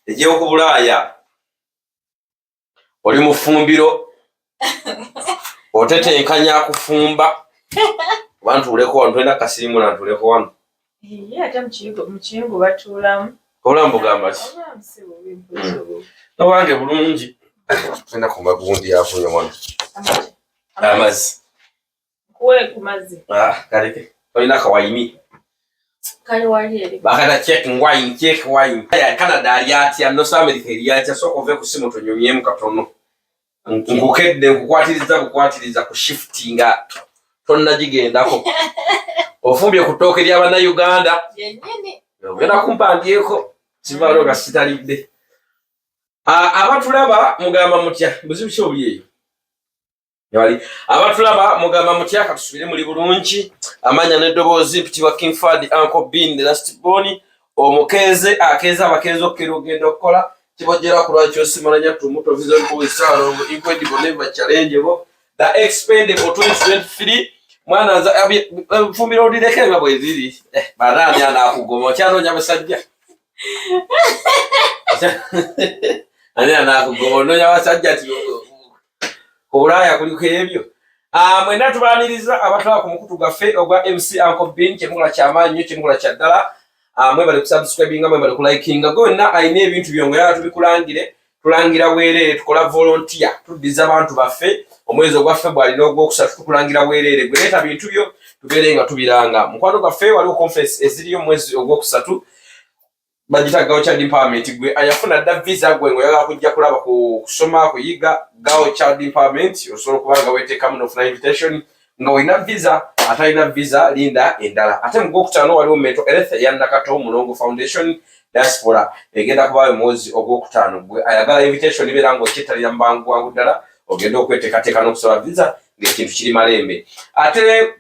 ejyo ku Bulaaya oli mufumbiro otetenkanya kufumba abantu uleko wano twenda kasirimu na tuleko wano ate mukingo batulamu olambo gamba ki nawange bulungi twenda kumba gundi yafunye wano amazi kuwe kumazi kaleke olina kawaini kali wali bakata check wine ya Canada aliati no America aliati so ove kusimo tonyomye mukatono nkukedde nkukwatiriza ku shiftinga tonna jigendako ofumbye kutoke lya bana Uganda yennyini ogenda kumpandyeko sivalo gasitalidde abatulaba mugamba mutya buzibu kyobyeyo yali abatulaba mugamba mutya katusubire muri bulungi amanya n'eddoboozi mpitibwa Kimfad Uncle Bin the last born omukeze akeza abakezo okugenda okukola kibojera kulwaki osimalanya tumuto visa ko isaro incredible never challenge bo the expendable 2023 mwana za fumbiro direke nga bweziri barani anakugoma cyano nyabasajja ani anakugoma no nyabasajja ti Bulaaya kuliko ebyo mwenda tubaniriza abatwala ku mukutu gaffe ogwa MC Uncle Bin kyemugula kyamanyi kyemugula kyaddala mwe bali kusubscribinga mwe bali kulikinga gonna ayina ebintu byongo ya tubikulangire tulangira werere tukola volunteer tudiza abantu baffe omwezi ogwa February n'ogwokusatu tukulangira werere gweleta bintu byo tuberenga tubiranga mukwano gaffe waliwo conference eziriyo mwezi ogwokusatu bagita Gao Child Empowerment gwe ayafuna da visa gwe ngoyaga kujja kulaba kusoma kuyiga Gao Child Empowerment osobola kubanga weteka muno funa invitation nga wina visa atayina visa linda endala ate mugokutano waliwo mental health ya Nakato Mulongo Foundation diaspora egenda kubayo mwezi ogwokutano gwe ayagala invitation iberango kitalira mbangu wangu ddala ogenda okwetekateka n'okusaba visa ng'ekintu kiri malembe ate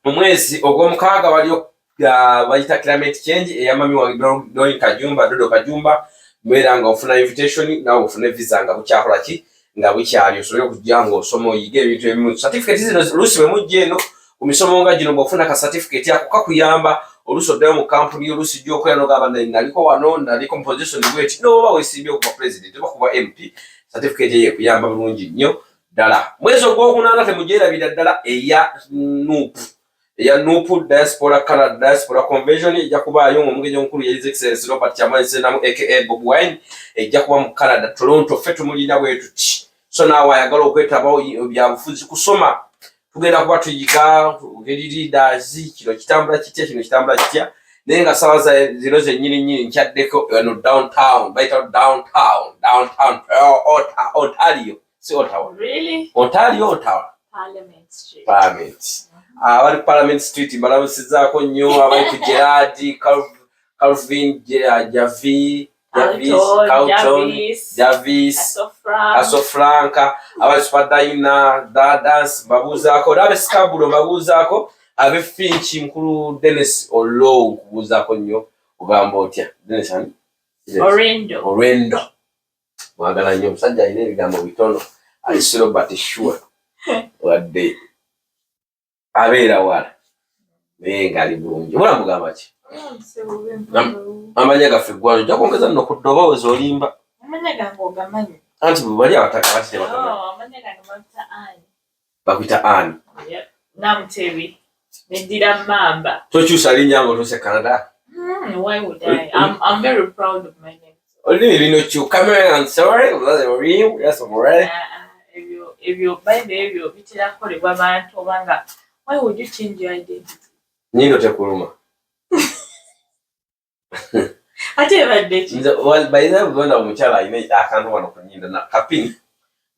omwezi ogw'omukaaga waliyo bayita climate change eyamami wa Dodo Kajumba mweranga ofuna invitation na ofuna visa nga bukyakola ki nga bukyali osobola okujja nga osoma oyiga ebintu ebimu certificate zino lusi bwe mujja eno ku misomo nga gino bw'ofuna ka certificate yako kakuyamba olusi oddayo mu kampuni olusi jja okola n'ogamba naliko wano naliko mu position bweti n'oba weesimbye okuba president oba kuba MP certificate ye kuyamba bulungi nnyo ddala mwezi ogw'okunaana temugyerabira ddala eya NUP diaspora Canada diaspora convention ejja kubaayo omugenyi omukulu ya His Excellency Robert Chairman Senamu aka Bob Wine ejja kuba mu Canada Toronto fetu mulina bwetuti so nawe ayagala okwetaba byabufuzi kusoma tugenda kuba tuyiga leaders kino kitambula kitya naye nga sawa zino zennyini nkyaddeko no downtown baita downtown Ontario si Ottawa really Ontario Ottawa Parliament Street wali Parliament Street mbalabusizaako nnyo abali ku Gerard Calvin Javis Asofranka abali Spadina Dance mbabuuzaako n'abe Scarborough mbabuuzaako abe Finch mukulu Dennis Olo nkubuuzaako nnyo ogamba otya Dennis ani Orendo mwagala nnyo omusajja alina ebigambo bitono ayise Robert Sure wadde abeera wala naye ngaali bulungi obula mugamba ki amanya gaffe eggwalo ojja kwongeza nno ku ddoboozi olimba anti bwe bali abataka bati bakwita Ani Namutebi nedira mamba tokyusa linnya nga otuuse Canada why would I'm very proud of my name olulimi lino kyuka sorry real yes alright ebyo ebyo bitirakolebwa abantu obanga why would you change your identity nyindo tekuluma ate badde bayiza buganda omukyala alina akantu wano ku nnyindo na kapini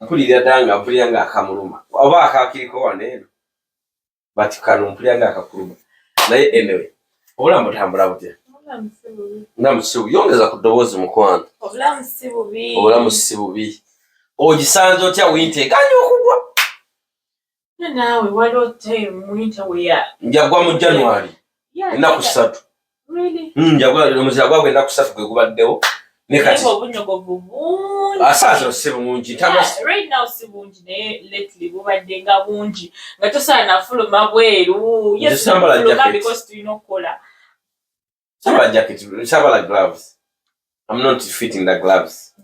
mpulira ddala nga mpulira nga akamuluma oba akakiriko wano eno bati kano mpulira nga akakuluma naye anyway obulamu butambula butya obulamu si bubi yongeza ku ddoboozi mukwano obulamu si bubi ogisanze otya winteganya okugwa naawe waliwo time winter weya njagwa mu January ennaku 3 njagwa omuzira gwagwa ennaku 3 gwe gubaddewo ne kati obunyogovu bungi asaazo si bungi right now si bungi naye lately bubadde nga bungi nga tosaana fuluma bweru because tulina okukola sambala jacket sambala gloves I'm not fitting the gloves.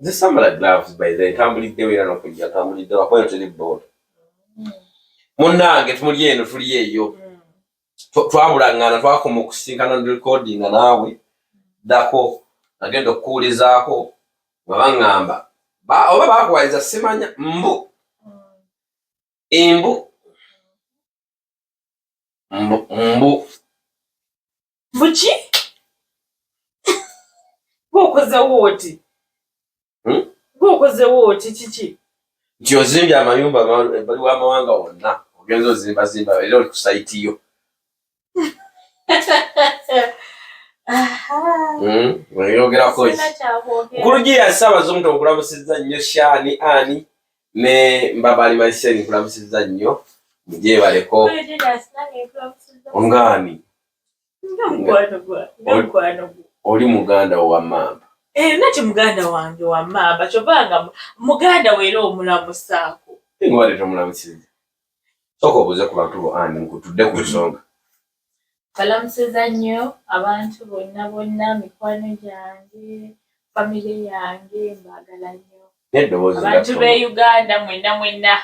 The summer gloves by the tambulidde wera n'okujja tambulidde wakoyotera ebboolo. Munnange tumuli eno tuli eyo. Twabulangana twakoma okusinkana ne recording naawe. Dako agenda okukuulizaako nga baŋŋamba. Oba baakuwaliza simanya mbu. Embu. Mbu. Buki? Gwokoze wooti. Gwokoze wooti kiki? Nti ozimbye amayumba bali w'amawanga wonna. Ogenza ozimba era oli ku sayiti yo. Weyogerako ki? Nkulugiya asaba z'omuntu okulamusizza nnyo Shani Ani ne Mbabali Mariseni nkulamusizza nnyo. Mugyebaleko. Ongaani. Oli muganda wa Mamba. Naki muganda wange wa Mamba kyobanga muganda weera omulamusaako. Ngwaleeta omulamusiza. Sooka obuuze ku bantu bo Ani nkutudde ku nsonga. Balamusiza nnyo abantu bonna mikwano gyange, famire yange mbaagala nnyo. N'eddoboozi abantu b'e Uganda mwenna.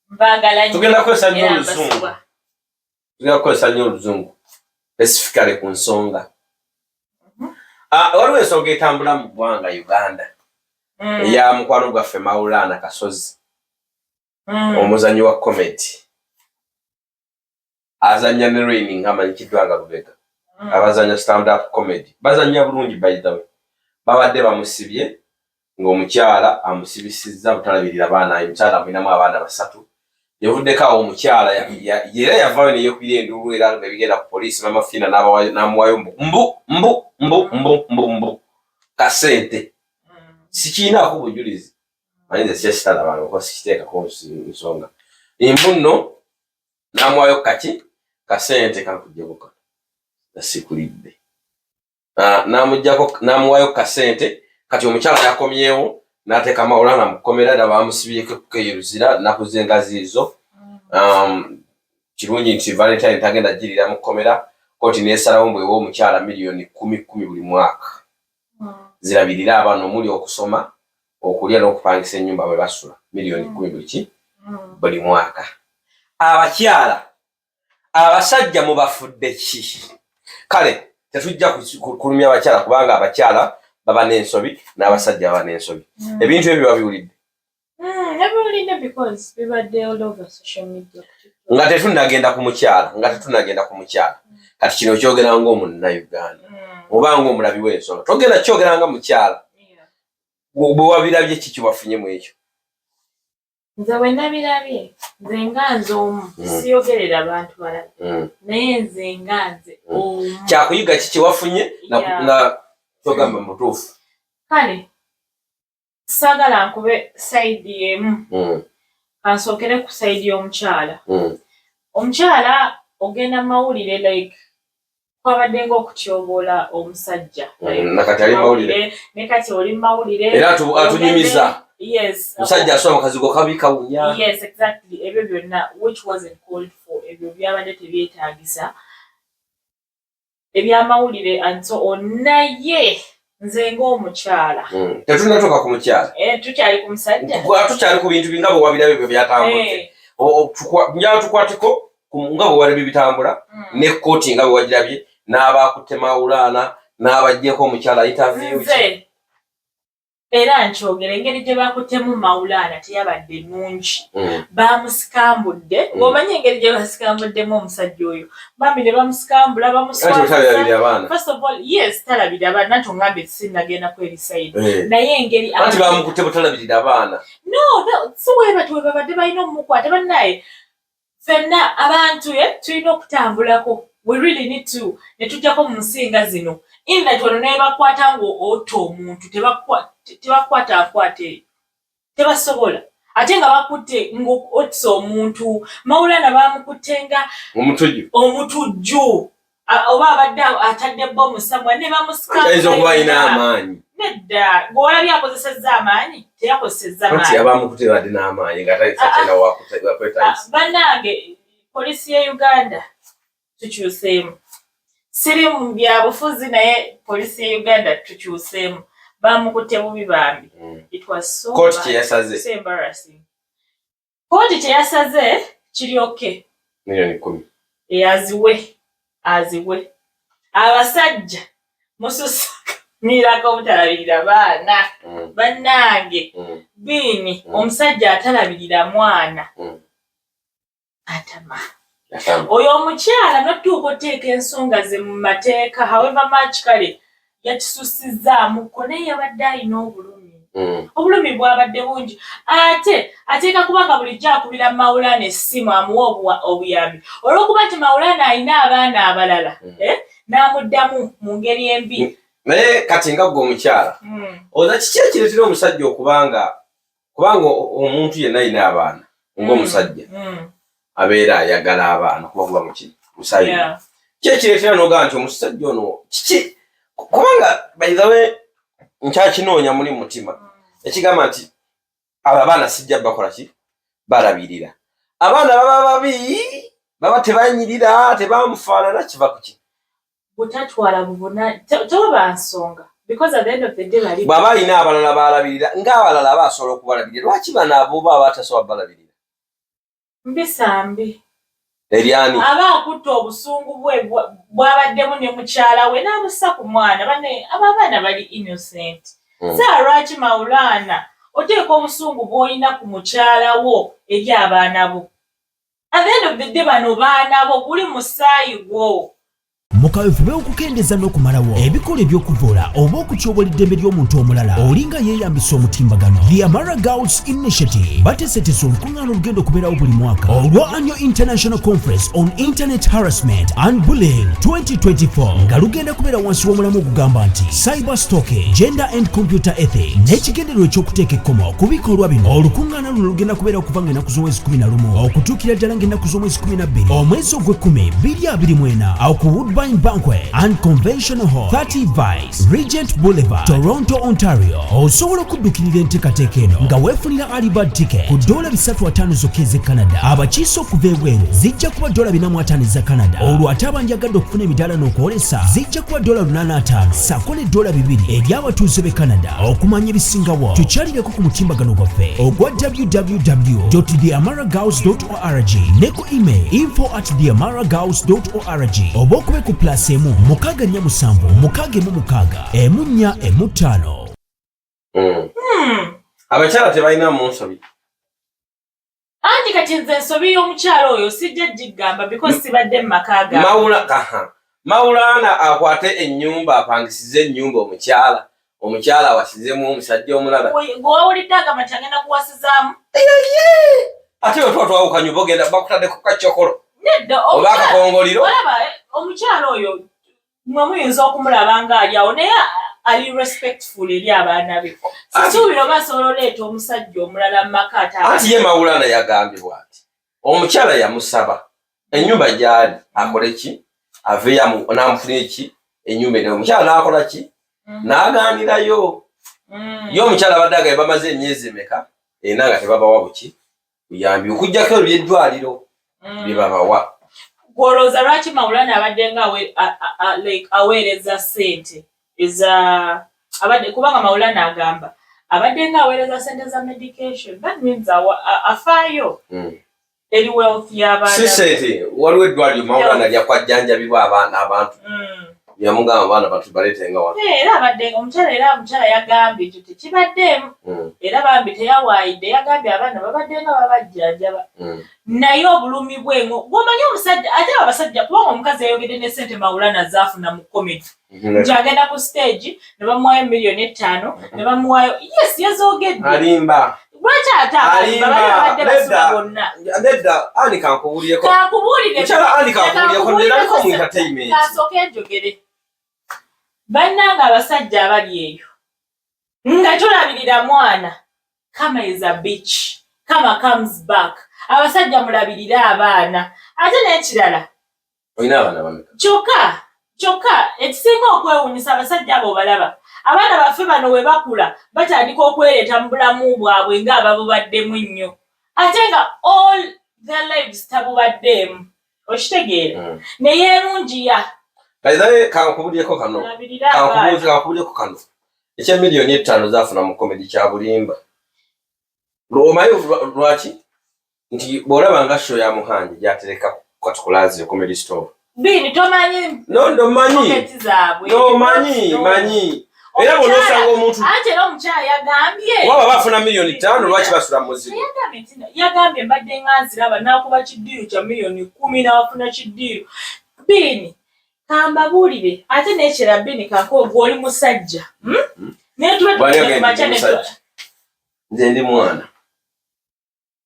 Mbaagala nnyo. Tugenda kukozesa nnyo Oluzungu. Tugenda kukozesa nnyo Oluzungu. Specifically ku nsonga. Waliwo ensonga etambula mu ggwanga Uganda. Eya mukwano gwaffe Maulana Kasozi. Omuzannyi wa comedy. Azannya ne Rainy ng'amanyikiddwa nga Lubega. Abazannya stand up comedy. Bazannya bulungi by the way. Babadde bamusibye ng'omukyala amusibisizza butalabirira baana. Omukyala amulinamu abaana 3. Yavuddeko awo omukyala era yavaayo ne yeekubira enduulu era nga bigenda ku poliisi n'amafiina n'amuwaayo mbu kasente. Sikiinaako bujulizi. Manyi nze sitalaba kuba sikiteekako nsonga. Embu nno n'amuwaayo kaki kasente kankugjabuka. Nasikulidde. N'amuwaayo kasente kati omukyala yakomyewo. N'ateeka Maulana Mukomela da bamusibyeko kukeyeruzira nakuze ngaziizo. Kirungi nti Valentine tagenda jirira Mukomela. Koti n'esalawo mbwe w'omukyala miliyoni 10 buli mwaka. Zirabirira abaana omuli okusoma, okulya n'okupangisa ennyumba bwe basula. Miliyoni 10 buli mwaka. Abakyala, abasajja mubafudde ki? Kale, tetujja kulumya abakyala kubanga abakyala baba n'ensobi n'abasajja baba n'ensobi. Ebintu ebyo babiwulidde. Nabiwulidde because bibadde all over social media. Nga tetunnagenda ku mukyala. Kati kino kyogera ng'omunnayuganda. Oba ng'omulabi w'ensonga. Togenda kyogera nga mukyala. Bwe wabirabye ki kibafunye mu ekyo? Nze bwe nabirabye, nze nga nze omu siyogerera abantu balala. Naye nze nga nze omu. Kyakuyiga ki kiwafunye na togamba mutuufu. Kale, saagala nkube sayidi emu. Kansookere ku sayidi y'omukyala. Omukyala ogenda mawulire like kwabadde ng'okutyoboola omusajja. Nakati ali mawulire. Ne kati oli mawulire. Era atunyumiza. Yes. Musajja asoma mukazigo kabi kawunya. Yes, exactly. Ebyo byonna which wasn't called for. Ebyo byabadde tebyetaagisa. Ebyamawulire anto onaye nze ng'omukyala. Tetunnatuuka ku mukyala. Tukyali ku musajja. Tukyali ku bintu binga bwe wabirabye bwe byatambudde. Njala tukwateko nga bwe wali bitambula ne kkooti nga bwe wagirabye n'abaakutte Maulana n'abaggyeko omukyala interview. Era nkyogera engeri gye baakuttemu Maulana teyabadde nnungi. Baamusikambudde. Ng'omanyi engeri gye basikambuddemu omusajja oyo. Bambi ne bamusikambula bamuswala. First of all, yes, talabirira abaana. Nanti ongambye sinnagenda kweri sayidi. Naye engeri anti baamukutte butalabirira abaana. No, si bwe babadde balina omumukwata bannaye. Ffenna abantu tulina okutambulako. We really need to. Ne tujjako mu nsinga zino. Inda tono naye bakwata ng'otta omuntu tebakwata akwate. Tebasobola. Ate nga bakutte ng'ottisa omuntu. Maulana baamukutte nga omutujju. Oba abadde atadde bbomu samwa ne bamusikambula. Ayinza okuba alina amaanyi. Nedda. Gw'olabye akozesezza amaanyi? Teyakozesezza amaanyi. Anti abaamukutte badde n'amaanyi nga tayinza wakwetayisa. Bannange, poliisi y'e Uganda tukyuseemu. siri mu byabufuzi naye polisi ya Uganda tukyuseemu bamukutte bubi bambi. It was so court so embarrassing. Court kyeyasaze kiri okay. Milioni 10. Aziwe. Abasajja mususuka mirako mutalabirira baana. Bannange. Bini omusajja atalabirira mwana. Atama. Oyo omukyala n'otuuka oteeka ensonga ze mu mateeka however much kale yakisusizzaamuko naye yabadde alina obulumi. Obulumi bwabadde bungi. Ateeka kubanga bulijjo akubira Maulana essimu amuwa obuyambi. Olw'okuba nti Maulana alina abaana abalala n'amuddamu mu ngeri embi. Naye kati nga gwe omukyala oza kiki ekireetera omusajja kubanga omuntu yenna alina abaana ng'omusajja abeera ayagala abaana kuba musayi. Ki ekireetera n'ogamba nti omusajja ono kiki kubanga by the way nkyakinoonya muli mutima ekigamba nti abo abaana sijja bakola ki balabirira abaana baba babi baba tebanyirira tebamufaanana kiva ku ki butatwala bubona toba nsonga because at the end of the day bali baba alina abalala balabirira ng'abalala abasobola okubalabirira lwaki bana abo baba batasobola balabirira mbisambi Eliani aba akutta obusungu bwabaddemu ne mukyala we n'amussa ku mwana abaana bali innocent. Lwaki Maulana oteeka obusungu bw'olina ku mukyala wo eri abaana bo? At the end of the day bano baana bo guli musaayi gwo. Mukawefube okukendeza n'okumalawo ebikola eby'okuvoola oba okutyobola eddembe ly'omuntu omulala olinga yeeyambisa omutimbagano. The Amara Girls Initiative bateeseteese olukuŋŋaana olugenda okubeerawo buli mwaka olwa Annual International Conference on Internet Harassment and Bullying 2024 nga lugenda kubeera wansi w'omulamu ogugamba nti cyber stalking, gender and computer ethics n'ekigendererwa eky'okuteeka ekkomo ku bikolwa bino. Olukuŋŋaana luno lugenda kubeera okuva ng'ennaku z'omwezi 11 okutuukira ddala ng'ennaku z'omwezi 12 omwezi ogw'ekkumi 2024 awo ku Woodbine Banquet and Convention Hall 30 Vice Regent Boulevard, Toronto, Ontario. Osobola okuddukirira enteekateeka eno nga weefunira alibad ticket ku $350 zokka ez'e Canada. Abakiise okuva ebweru zijja kuba $450 za Canada. Olwo ate abanjagadde okufuna emidaala n'okwolesa zijja kuba $85 ssaako ne $2 eri abatuuze b'e Canada. Okumanya ebisingawo tukyalireko ku mutimbagano gwaffe ogwa www.theamaragirls.org ne ku email info@theamaragirls.org oba okube ku plus emu 647 614 abakyala tebalina mu nsobi. Anti kati nze ensobi y'omukyala oyo sijja gigamba because sibadde mu maka gange. Maulana akwate ennyumba apangisize ennyumba omukyala awasizemu omusajja omulala. Gwe wawulidde agamba agenda kuwasizaamu? Ate we twawuka nyumba ogenda bakutadde ku kaccokolo. Nedda oba akakongoliro. Olaba omukyala oyo mwe muyinza okumulaba ng'alyawo naye ali respectful eri abaana be. Sisuubira oba asobola oleeta omusajja omulala mu maka ate. Anti ye Maulana yagambibwa ati omukyala yamusaba ennyumba gy'ali akole ki aveeyo n'amufunira ki ennyumba eno. Omukyala n'akola ki n'agaanirayo. Ye omukyala abadde agaye bamaze emyezi emeka era nga tebabawa buki buyambi okuggyako ebyo by'eddwaliro bye babawa. Gwolowooza lwaki Maulana abadde nga aweereza ssente kubanga Maulana agamba abadde nga aweereza ssente za medication. That means afaayo eri wealth y'abaana. Si ssente waliwo eddwaliro Maulana lyakwajjanjabibwa abantu yamugamba abaana batu baleetenga wano. Era omukyala yagambye ekyo tekibaddeemu. Era bambi teyawaayidde yagambye abaana babadde nga babajjanjaba. Naye obulumi bwengo bw'omanyi omusajja ate abasajja kubanga omukazi yayogedde ne ssente Maulana zaafuna mu comedy. Nti agenda ku stage ne bamuwaayo $5,000,000 ne bamuwaayo yazoogedde. Alimba. Lwaki ate babadde basula bonna? Nedda ani kankubuulireko. Kankubuulire. Mukyala ani kankubuulireko neraliko mu entertainment. Kasooke njogere. Bannanga abasajja abali eyo nga tulabirira mwana kama is a bitch kama comes back. Abasajja mulabirira abaana ate n'ekirala olina abaana bameka kyokka ekisinga okwewuunyisa abasajja abo balaba abaana baffe bano we bakula batandika okwereeta mu bulamu bwabwe ng'ababubaddemu nnyo ate nga all their lives tabubaddeemu. Okitegeera ne yeerungiya Kaizaye kankubulyeko kano. Kankubulyeko kano. Echa milioni 5 zafuna mu comedy kya bulimba. Romayo lwaki? Nti bolaba nga show ya muhanji jatereka kwatukulazi comedy store. Bini tomanyi. No manyi. No manyi. Era bonosanga omuntu. Ate no mchaya yagambye. Waba bafuna milioni 5 lwaki basula muzigo. Yagambye mbadde nganziraba nakuba kidiru kya milioni 10 na wafuna kidiru. Bini kambabulire ate nekira bini kako goli musajja. Netuwe kumachane. Nze ndi mwana.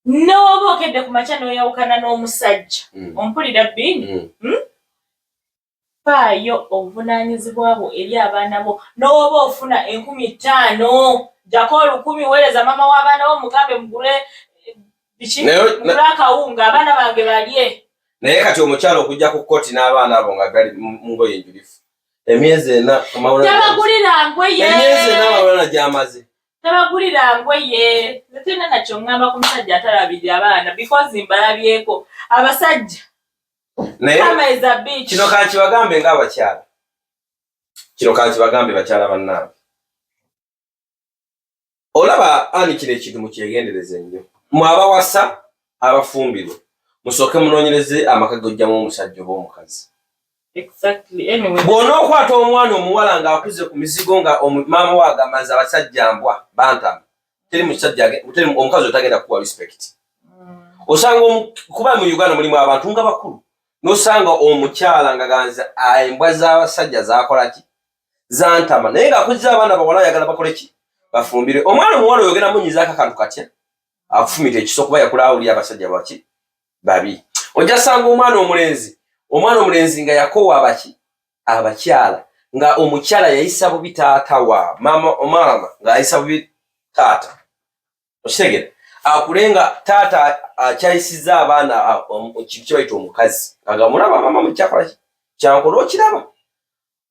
No bokedde kumachane yawukana n'omusajja. Ompulira bini? Payo obuvunanyizibwa bwo eri abaana bo n'oba ofuna 15,000 jako 10 weleza mama w'abaana bo mugambe mugule akawunga abaana bange balye. Naye kati omukyalo okujja ku kkooti n'abaana abo nga gali mu ngoye enjulifu. Emyezi ena tabagulira ngoye. Emyezi ena Maulana gy'amaze. Tabagulira ngoye. Nzitena nakyo ngamba ku musajja atalabirira abaana because mbalabyeko abasajja. Naye kino kanki bagambe ng'abakyala. Kino kanki bagambe bakyala bannaabwe. Olaba ani kino ekintu mukyegendereze nnyo. Mu abawasa abafumbirwa musooke munoonyereze amaka gojjamu omusajja oba omukazi. Exactly. Anyway. Bw'ona okwata omwana omuwala ng'akuze ku mizigo nga maama we agamaze abasajja mbwa bantama. Teri omukazi otagenda kuwa respect. Osanga kuba mu Uganda mulimu abantu nga bakulu. Nosanga omukyala nga ganza embwa z'abasajja zakola ki? Zantama. Naye ng'akuzza abaana bawala ayagala bakole ki? Bafumbire. Omwana omuwala oyogera munyiza akakantu katya? Akufumita ekiso kuba yakula awuli abasajja baki? Babi. Ojja sanga omwana omulenzi nga yakowa abaki? Abakyala. Nga omukyala yayisa bubi taata wa mama ng'ayisa bubi taata. Okitegera? Akulenga taata akyayisiza abaana kintu bayita omukazi. Agamulaba mama mukyakola ki? Kyankola okiraba.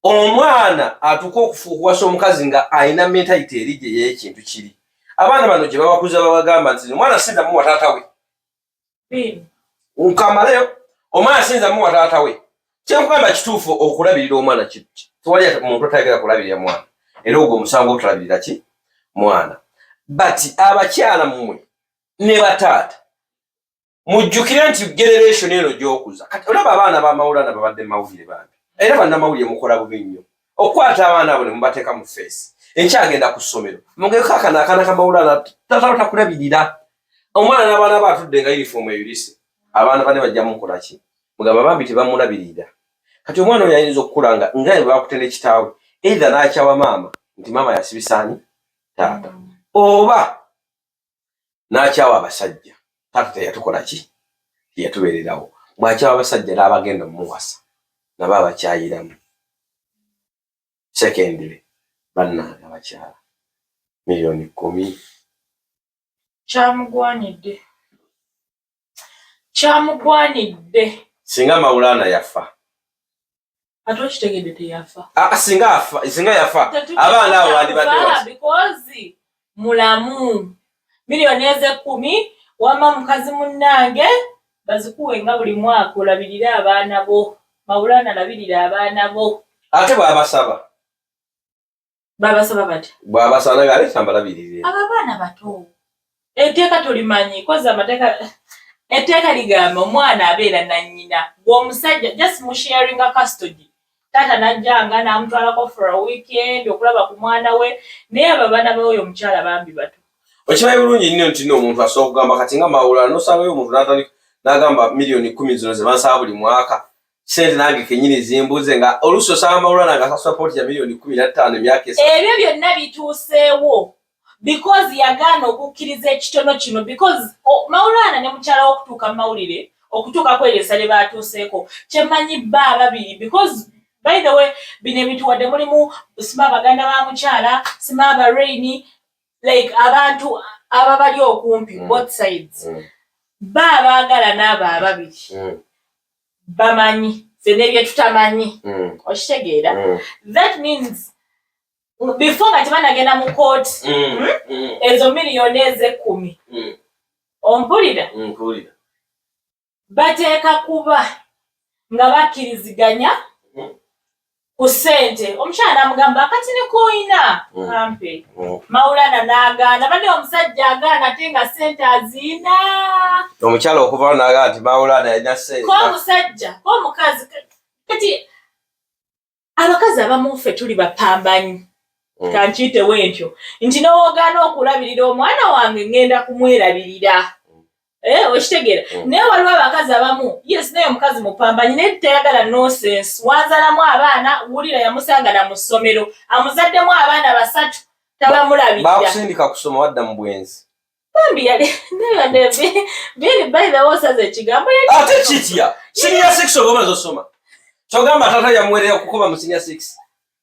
Omwana atuuka okufuukuwasa omukazi nga ayina mentality eri gye y'ekintu kiri. Abaana bano gye babakuza babagamba nti omwana sinza muwa taata we. Nkamaleyo omwana sinza muwa taata we. Kyenkugamba kituufu okulabirira omwana kiti. Tewali muntu atayagala kulabirira mwana. Era ogwo omusango otulabirira ki? Mwana. But abakyala mmwe ne bataata mujjukire nti generation eno gy'okuza. Kati olaba abaana ba Maulana babadde mawulire bambi. Era bannamawulire mukola bubi nnyo. Okwata abaana abo ne mubateeka mu face. Enkyagenda ku ssomero. Mugeko akana ka Maulana taata takulabirira. Omwana n'abaana batudde nga uniform eyulise. Abaana bane bajja mukola ki? Mugamba bambi tebamulabirira. Kati omwana oyo ayinza okukulanga nga bwe bakutenda ekitaawe. Either n'akyawa maama nti maama yasibisaani taata. Oba n'akyawa abasajja. Taata teyatukola ki? Yatubeererawo. Bw'akyawa abasajja n'abagenda mumuwasa. Nabo abakyayiramu. Secondly, bannange abakyala. Milioni 10. Kyamugwanidde. Singa Maulana yafa. Ate okitegedde teyafa. Singa yafa. Abaana abo bandibadde wasi. Because mulamu. Milioni 10 wama mukazi munnange bazikuwe nga buli mwaka olabirira abaana bo. Maulana labirira abaana bo. Ate bw'abasaba. Babasaba bati. Bw'abasaba nga aleta mbalabirire. Abaana bato. Etteeka tulimanyi koza amateeka. Etteeka ligamba omwana abeera na nnyina. Gw'omusajja just mu sharing a custody. Taata najjanga n'amutwalako for a weekend okulaba ku mwana we. Naye abaana b'oyo omukyala bambi bato. Okimanyi bulungi nnyo nti n'omuntu asobola okugamba kati nga Maulana n'osangayo omuntu n'agamba milioni 10 zino ze bansaba buli mwaka. Sente nange kenyini zimbuze nga oluso osanga Maulana nga support ya milioni 15 emyaka esatu. Ebyo byonna bituuseewo. Because yagaana okukkiriza ekitono kino because Maulana ne mukyala okutuuka mawulire okutuuka kweyesa lye baatuuseeko kyemanyi bba ababiri because by the way bino ebintu wadde mulimu sima abaganda ba mukyala sima abareini like abantu ababali okumpi both sides bba abaagala n'abo ababiri bamanyi fene bye tutamanyi okitegeera that means before nga tebanagenda mu court ezo milioni 10 ompulira bateeka kuba nga bakkiriziganya ku ssente omukyala amugamba kati ne koyina ampe Maulana n'agaana bane omusajja agaana ate nga ssente azina omukyala okuvawo n'agaana nti Maulana yalina ssente ko omusajja ko omukazi kati abakazi abamu ffe tuli bapambanyi kankiyitewo entyo nti n'owogaana okulabirira omwana wange ngenda kumwerabirira okitegeera naye waliwo abakazi abamu yes naye omukazi mupambanyi naye teyagala nonsense wanzalamu abaana wulira yamusangana mu ssomero amuzaddemu abaana 3 tabamulabirira bakusindika kusoma wadda mu bwenzi bambi biri bayira wosaze ekigambo ate kitya senior 6 ogomaze osoma kyogamba tata yamuwerera kukuba mu senior 6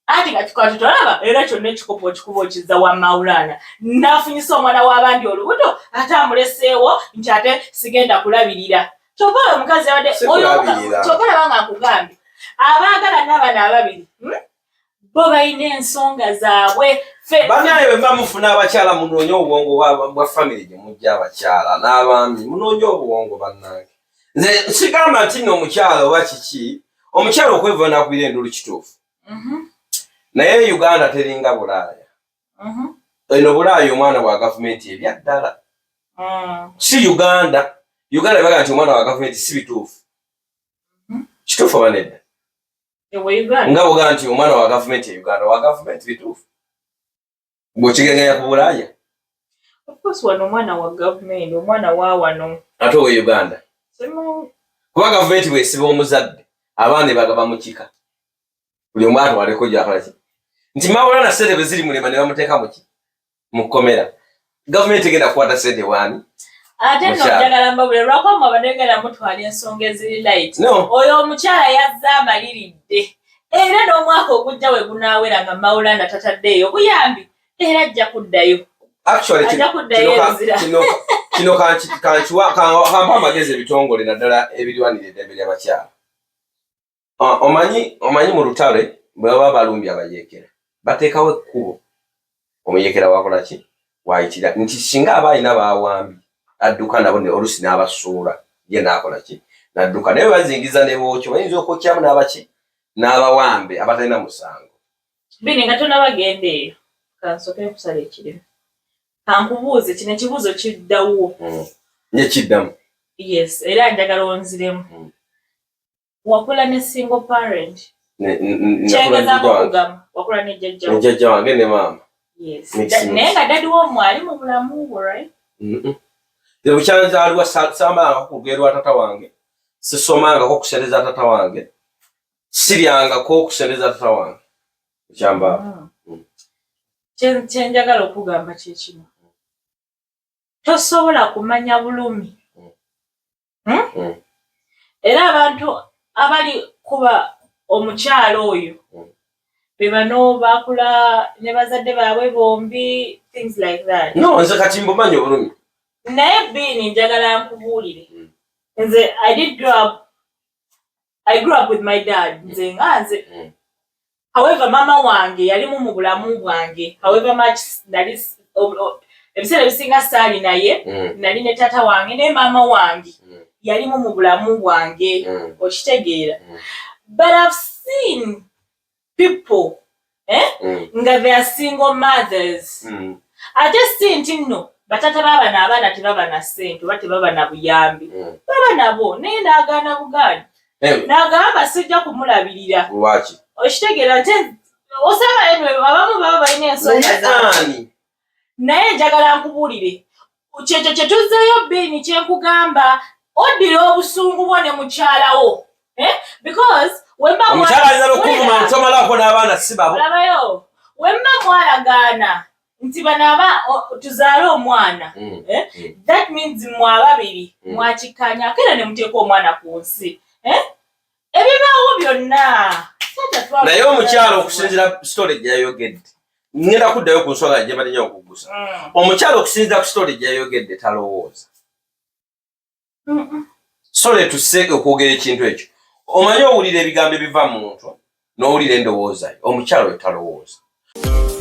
ati kati tolaba era kyonna ekikubo kiza wa Maulana nafunyisa omwana w'abandi olubuto ate amuleseewo nti ate sigenda kulabirira kyova omukazi abadde kyova labanga akugambye abaagala n'abaana ababiri bo balina ensonga zaabwe banaye bwe bamufuna abakyala munoonye obuwongo bwa famire gye mujja abakyala n'abaami munoonye obuwongo bannange nze sigamba nti nno omukyala oba kiki omukyala okwevuuna kubira endulu kituufu naye Uganda teringa Bulaaya eno Bulaaya omwana wa gavumenti ebya ddala si Uganda baga nti omwana wa gavumenti si bituufu kituufu oba nedda nga boga nti omwana wa gavumenti e Uganda wa gavumenti bituufu bw'okigengenya ku Bulaaya wano omwana wa gavumenti omwana wa wano ate owe Uganda kuba gavumenti bwesiba omuzadde abaana bagaba mu kika buli omu atwaleko gyakolaki nti Maulana ssente bwe ziri mulema ne bamuteeka muki Mukomela gavumenti egenda kukwata ssente waani ate n'ojagala mbabule lwakwama abanegera mutwala ensonga eziri light oyo omukyala yazza amaliridde era n'omwaka ogujja we gunaawera nga Maulana tataddeeyo buyambi era ajja kuddayo kino kampa amagezi ebitongole naddala ebirwanira eddembe ly'abakyala omanyi mu lutale bwe baba balumbye abayeekera bateekawo ekkubo omuyeekera wakola ki wayitira nti singa aba alina bawambi adduka nabo olusi n'abasuula ye n'akola ki n'adduka naye bazingiza ne bookyo bayinza okwokyamu n'abaki n'abawambe abatalina musango bini nga tonabagenda eyo kansooke kusala ekirimu kankubuuze kino ekibuuzo kiddawo nye kiddamu yes era njagala onziremu wakula ne single parent kyengeza kukugamba wakula ne jjajja wange ne maama yes naye nga dadi w'omu ali mu bulamu bwo right bukyanzaalibwa sambangako ku lugero lwa tata wange sisomangako okusereza tata wange siryangako okusereza tata wange ekyambaa kyenjagala okugamba kyekino tosobola kumanya bulumi era abantu abali kuba omukyalo oyo be bano bakula ne bazadde baabwe bombi things like that no nze kati mbumanyi obulumi naye bini njagala nkubuulire nze I grew up with my dad nze nganze however mama wange yalimu mu bulamu bwange however much nali ebiseera ebisinga saali naye nali ne tata wange ne mama wange yalimu mu bulamu bwange okitegeera but I've seen people nga they are single mothers ate si nti nno batata baba n'abaana tebaba na ssente oba tebaba na buyambi baba nabo naye n'agaana bugaani n'agamba sijja kumulabirira lwaki okitegeera nti osaba enwe abamu baba balina ensonga zaani naye njagala nkubuulire kyekyo kye tuzzeeyo bini kyenkugamba oddira obusungu bwo ne mukyalawo because omukyala alina lukuvuma ntomalako n'abaana si babo labayo wemba mwalagaana nti bano tuzaale omwana that means mwababiri mwakikkaanyako era ne muteeka omwana ku nsi ebibaawo byonna naye omukyala okusinzira story gyayogedde ngenda kuddayo ku nsonga gye balinnya okugusa omukyala okusinzira ku story gyayogedde talowooza so letusse okwogera ekintu ekyo omanyi owulira ebigambo ebiva mu muntu n'owulira endowooza omukyala we talowooza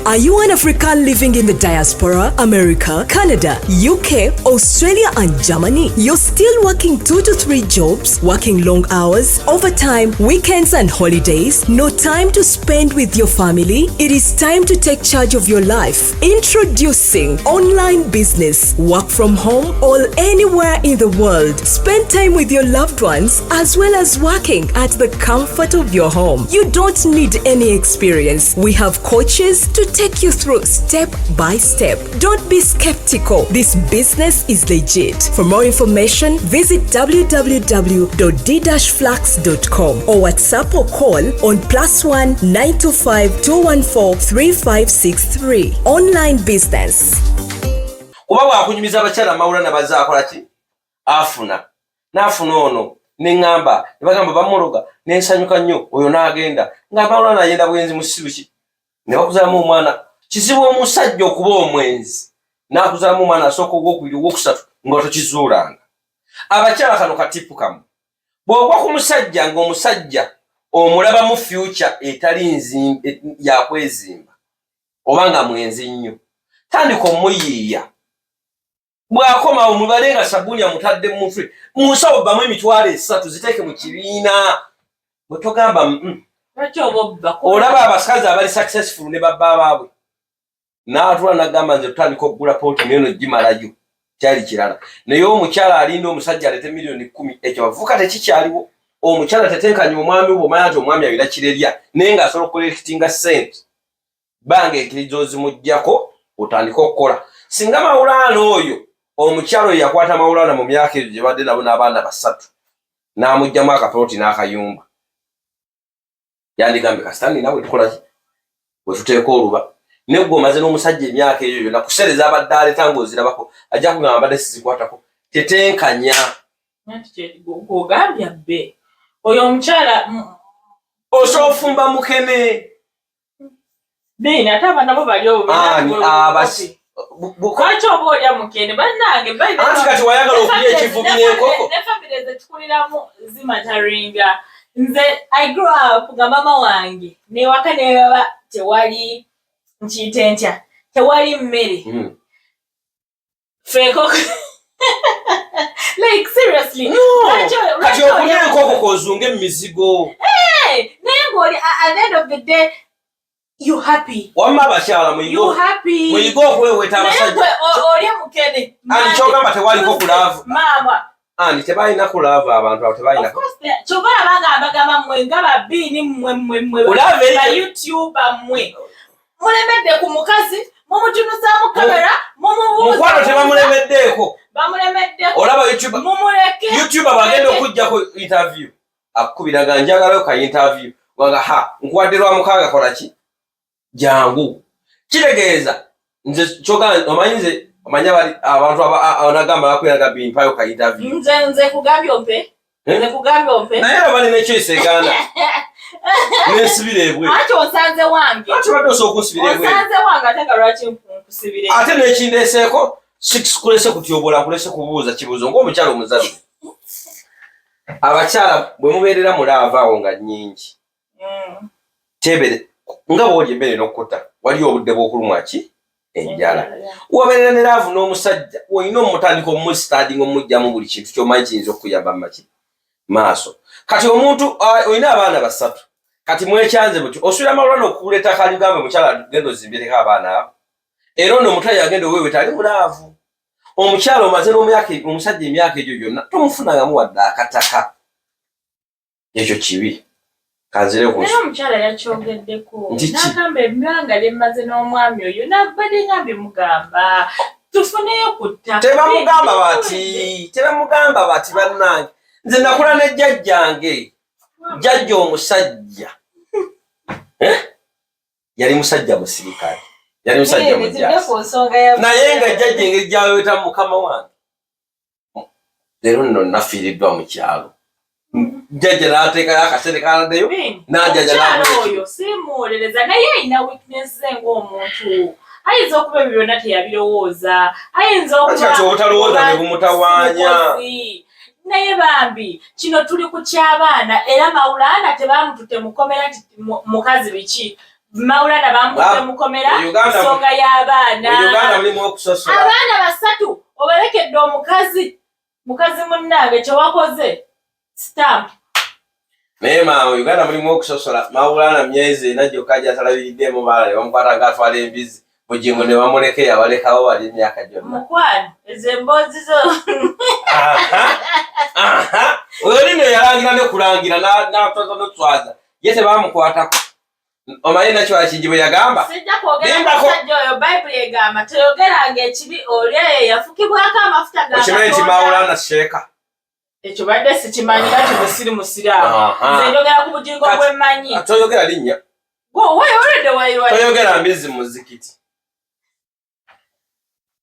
Are you an African living in the diaspora, America, Canada, UK, Australia and Germany? You're still working 2 to 3 jobs, working long hours, overtime, weekends and holidays, no time to spend with your family? It is time to take charge of your life. Introducing online business. Work from home or anywhere in the world. Spend time with your loved ones as well as working at the comfort of your home. You don't need any experience. We have coaches to take you through step by step. Don't be skeptical. This business is legit. For more information, visit www.d-flax.com or WhatsApp or call on +1 925 214 3563. Online business. Kuba wakunyumiza abakyala Maulana bazakola ki? Afuna ono nengamba nebagamba bamuloga nensanyuka nnyo oyo n'agenda nga Maulana ayenda bwenzi musiru ki ne bakuzaamu omwana kizibu omusajja okuba omwenzi n'akuzaamu omwana asooka ogwokubiri ogwokusatu nga tokizuulanga. Abakyala kano katipu kamu bw'ogwa ku musajja ng'omusajja omulaba mu future etali yakwezimba oba nga mwenzi nnyo tandika omuyiiya. Bw'akoma omubale nga sabuni amutadde mu mutwe munsawo bamu emitwalo 3 ziteeke mu kibiina bwe togamba olaba abasikazi abali successful ne babba baabwe n'atula n'agamba nze tutandika okugula pooti neno gimalayo kyali kirala naye omukyala alinda omusajja alete milioni 10 ekyo bavuka tekikyaliwo. Omukyala tetenkanya omwami obo omanya nti omwami abira kirerya naye ng'asobola okukolekitinga ssente banga ekirizo zimuggyako otandika okukola. Singa Maulana oyo omukyalo yakwata Maulana mu myaka egyo gye badde nabo n'abaana 3 n'amugyamu akapooti n'akayumba yandigambe kasitani nawe tukola ki bwe tuteeka oluba negwe omaze n'omusajja emyaka egyo yonna kusereza abadde aleta ng'ozirabako ajja kugamba badde sizikwatako tetenkanya. Ogambya bbe oyo omukyala osobola ofumba mukene bina ate abaana bo bali obo lwaki oba olya mukene bannange anti kati wayagala okulya ekivubi n'enkoko ne famire zetukuliramu zimataringa. Nze I grew up nga mama wange newaka nebaba tewali nkiyite ntya tewali mmere feko like seriously kati okulya enkoko kozunga emizigo naye ng'oli at the end of the day you happy. Wamma abakyala you happy. Muyigo okweweta abasajja olya mukene ani kyogamba tewaliko kulaavu mama ani tebalina kulaavu abantu abo tebalina kyova abanga abagamba mmwe nga babbiini mmwe ba YouTube mmwe mulemedde ku mukazi mumutunusaamu kamera mukwano tebamulemeddeeko bamulemeddeko olaba mumuleke YouTube abagenda okugjako interview akukubiraga njagalayo ka interview wanga nkuwadde lwa mukaaga kola ki jangu kitegeeza nze kyogamba omanyize omanya bali abantu abanagamba bakweraga bimpayo ka interview nze kugambye ompe naye abali nekyesegaana nesibira ebwe ate osanze wange ate badde osobola okunsibira ebwe osanze wange ate nga lwaki nkusibire ate nekindeeseeko sikulese kutyobola nkulese kubuuza kibuuzo ng'omukyala omuzadde. Abakyala bwe mubeerera mulaava awo nga nnyingi tebere nga bw'olya emmere n'okutta wali obudde bw'okulumwa ki enjala wabeerera ne laavu n'omusajja olina omutandika omusitadinga omugyamu buli kintu ky'omanyi kiyinza okukuyamba maki maaso. Kati omuntu olina abaana 3 kati mwekyanze butyo osuubira Maulana okukuleeta kaligambe mukyala genda ozimbireko abaana abo era ono omutale agenda oweeweta ali mulaavu. Omukyala omaze omusajja emyaka egyo gyonna tomufunangamu wadde akataka ekyo kibi kanzire ku naye omukyala yakyogeddeko n'agamba ebbanga lyemmaze n'omwami oyo nabadde ngambe mugamba tufuneyo ku ttaka tebamugamba bati bannange nze nakula ne jjajjange jjajja omusajja yali musajja musirikale yali musajja mujjaasi naye nga jjajja engeri gyaweta mukama wange leero nno nafiiriddwa mu kyalo jjajja n'ateekayo akasere kaladdeyo n'ajaja oyo simuwolereza naye ayina weakness ng'omuntu ayinza okuba ebyo byonna teyabirowooza ayinza okubaobutalowooza ne bumutawaanya naye bambi kino tuli ku ky'abaana era Maulana tebamututte Mukomela nti mukazi biki Maulana bambuze Mukomela nsonga y'abaana. Mu Uganda mulimu okusosola. Abaana basatu obalekedde omukazi munnange kye wakoze stamp. Naye mu Uganda mulimu okusosola. Maulana myezi najjoka gy'atalabiriddeemu baala bamukwata ng'atwala embizi. Bugingo ne bamuleke yabalekawo bali emyaka gyonna. Mukwano ezo emboozi zo. Oyo nino yalangira ne kulangira n'atoza n'otwaza. Ye tebamukwatako. Omanyi nakyo akijibwe yagamba. Sijja kwogera musajja oyo Bible egamba toyogeranga ekibi oli eyo yafukibwako amafuta ga Katonda. Okimanyi nti Maulana sheeka. Ekyo badde sikimanyi nati musiri musiraamu. Nze njogera ku bugingo bw'emmanyi. Toyogera linnya. Olwedde wayiwa. Toyogera mbizi mu muzikiti.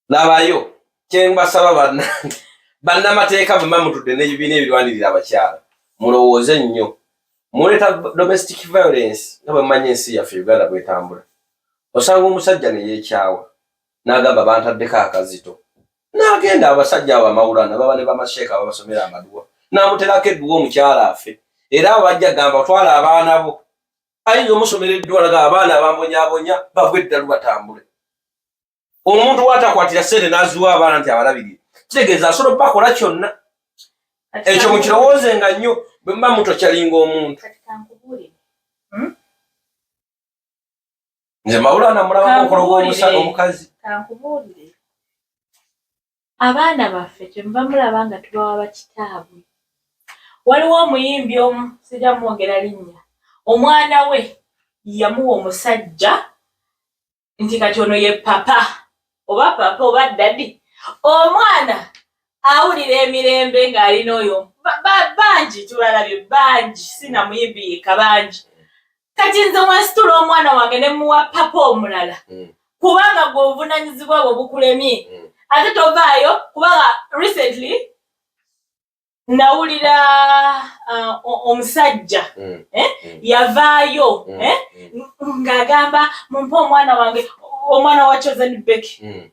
Labayo kyembasaba bannamateeka bwe mutudde n'ebibiina ebirwanirira abakyala mulowooze nnyo. Muleta domestic violence nga bwe mmanyi ensi yaffe Uganda bwetambula. Osanga omusajja ne yeekyawa n'agamba bantaddeko akazito. N'agenda abasajja abo Maulana baba ne bamasheeka babasomera amaduwa. N'amuterako edduwa omukyala affe. Era abo bajja gamba twala abaana bo. Ayinza omusomera edduwa laga abaana abambonyaabonya bavwe eddalu batambule. Omuntu watakwatira ssente n'aziwa abaana nti abalabirire. Kitegeeza asobola bakola kyonna. Ekyo mukirowoozenga nnyo bwe mba mutokyalinga omuntu. Nze Maulana mulaba okologa omukazi. Kankubuulire. Abaana baffe kyemuva mulaba nga tubawa bakitaabwe. Waliwo omuyimbi omu sijja mwogera linnya. Omwana we yamuwa omusajja nti kati ono ye papa. Oba papa oba daddy. Omwana awulira emirembe ng'alina oyo bangi tulalabye bangi sina muyimbi yeka bangi. Kati nze wansitula omwana wange ne muwa papa omulala. Kubanga gwe obuvunanyizibwa bwe bukulemye. Ate tovaayo kubanga recently nawulira omusajja yavaayo ng'agamba mumpe omwana wange omwana wa chosen Becky.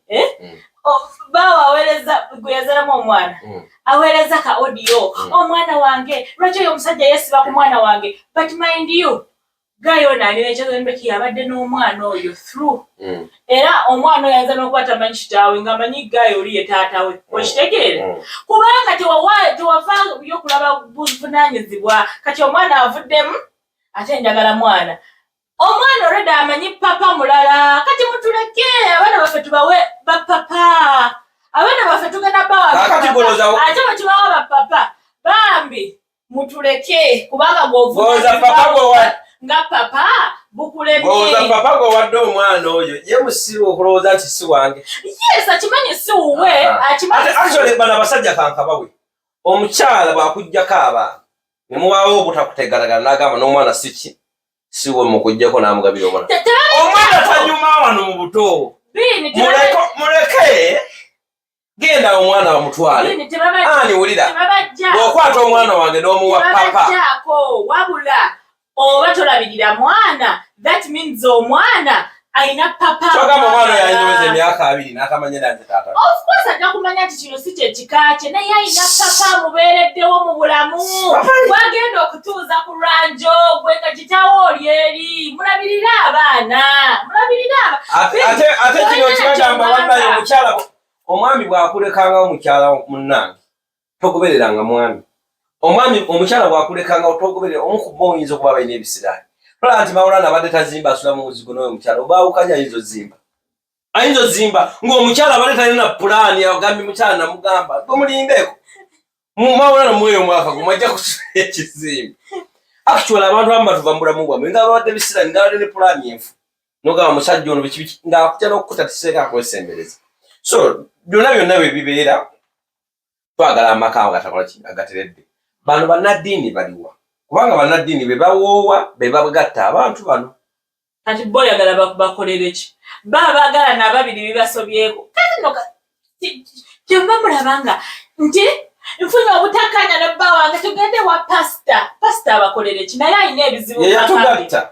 Bawa aweereza gwe yazalamu omwana. Aweereza ka audio. Omwana wange lwaki oyo omusajja yesiba ku mwana wange. But mind you gayo nalina chosen Becky yabadde n'omwana oyo through. Era omwana oyo ayinza n'okuba tamanyi kitaawe ng'amanyi gayo oli ye taata we. Okitegeera? Kubanga tewava byokulaba buvunaanyizibwa. Kati omwana avuddemu ate njagala mwana. Omwana already amanyi papa mulala. Kati mutuleke abaana baffe tubawe bapapa. Abaana baffe tugenda bawa papa. Ate bwe tubawa bapapa bambi mutuleke kubanga bw'ovunaanyizibwa nga papa bukulemye. Bw'oza papa gwe wadde omwana oyo ye musiru okulowooza nti si wange. Yes, akimanyi si wuwe. Actually bano abasajja kankabawe. Omukyala bw'akuggyako abaana ne muwaawo obutakutegalagala n'agamba n'omwana si we mukuggyako n'amugabira omwana. Omwana tanyuma wano mu buto. Muleke genda omwana bamutwale. Ani wulira bw'okwata omwana wange n'omuwa papa. Wabula oba tolabirira mwana, that means omwana ayina papa. Kyogamba omwana oyo ayinza emyaka 2 n'atamanya nti taata. Of course ajja kumanya nti kino si kye kika kye naye ayina papa amubeereddewo mu bulamu. Wagenda okutuuza ku lwanjo gwe nga kitaawo oli eri. Mulabirira abaana. Ate kino kibagamba wannayo omukyala omwami bw'akulekanga omukyala munnange togobereranga mwami. Omukyala bw'akulekanga otogoberera omukuba oyinza okuba balina ebisiraani. Tola nti Maulana abadde tazimba asula mu muzigo n'oyo omukyala obaawukanya ayinza ozimba ng'omukyala abadde talina pulaani agambye mukyala namugamba gomulindeeko Maulana mweyo omwaka gumwajja kusula ekizimba. Actually abantu abamu batuva mu bulamu bwabwe nga babadde bisiraani nga babadde ne pulaani enfu n'ogamba musajja ono biki ng'akutya n'okukuta tiseeka akwesembereza. So byonna bwe bibeera twagala amaka agateredde. Bano bannaddiini baliwa kubanga bannaddiini be bawoowa be bagatta abantu bano. Kati bo oyagala bakolere ki? Baagala n'ababiri bibasobyeko. Kati kyemba mulabanga nti nfunye obutakkaanya ne bba wange tugende wa pasita abakolere ki naye alina ebizibu. Yatugatta.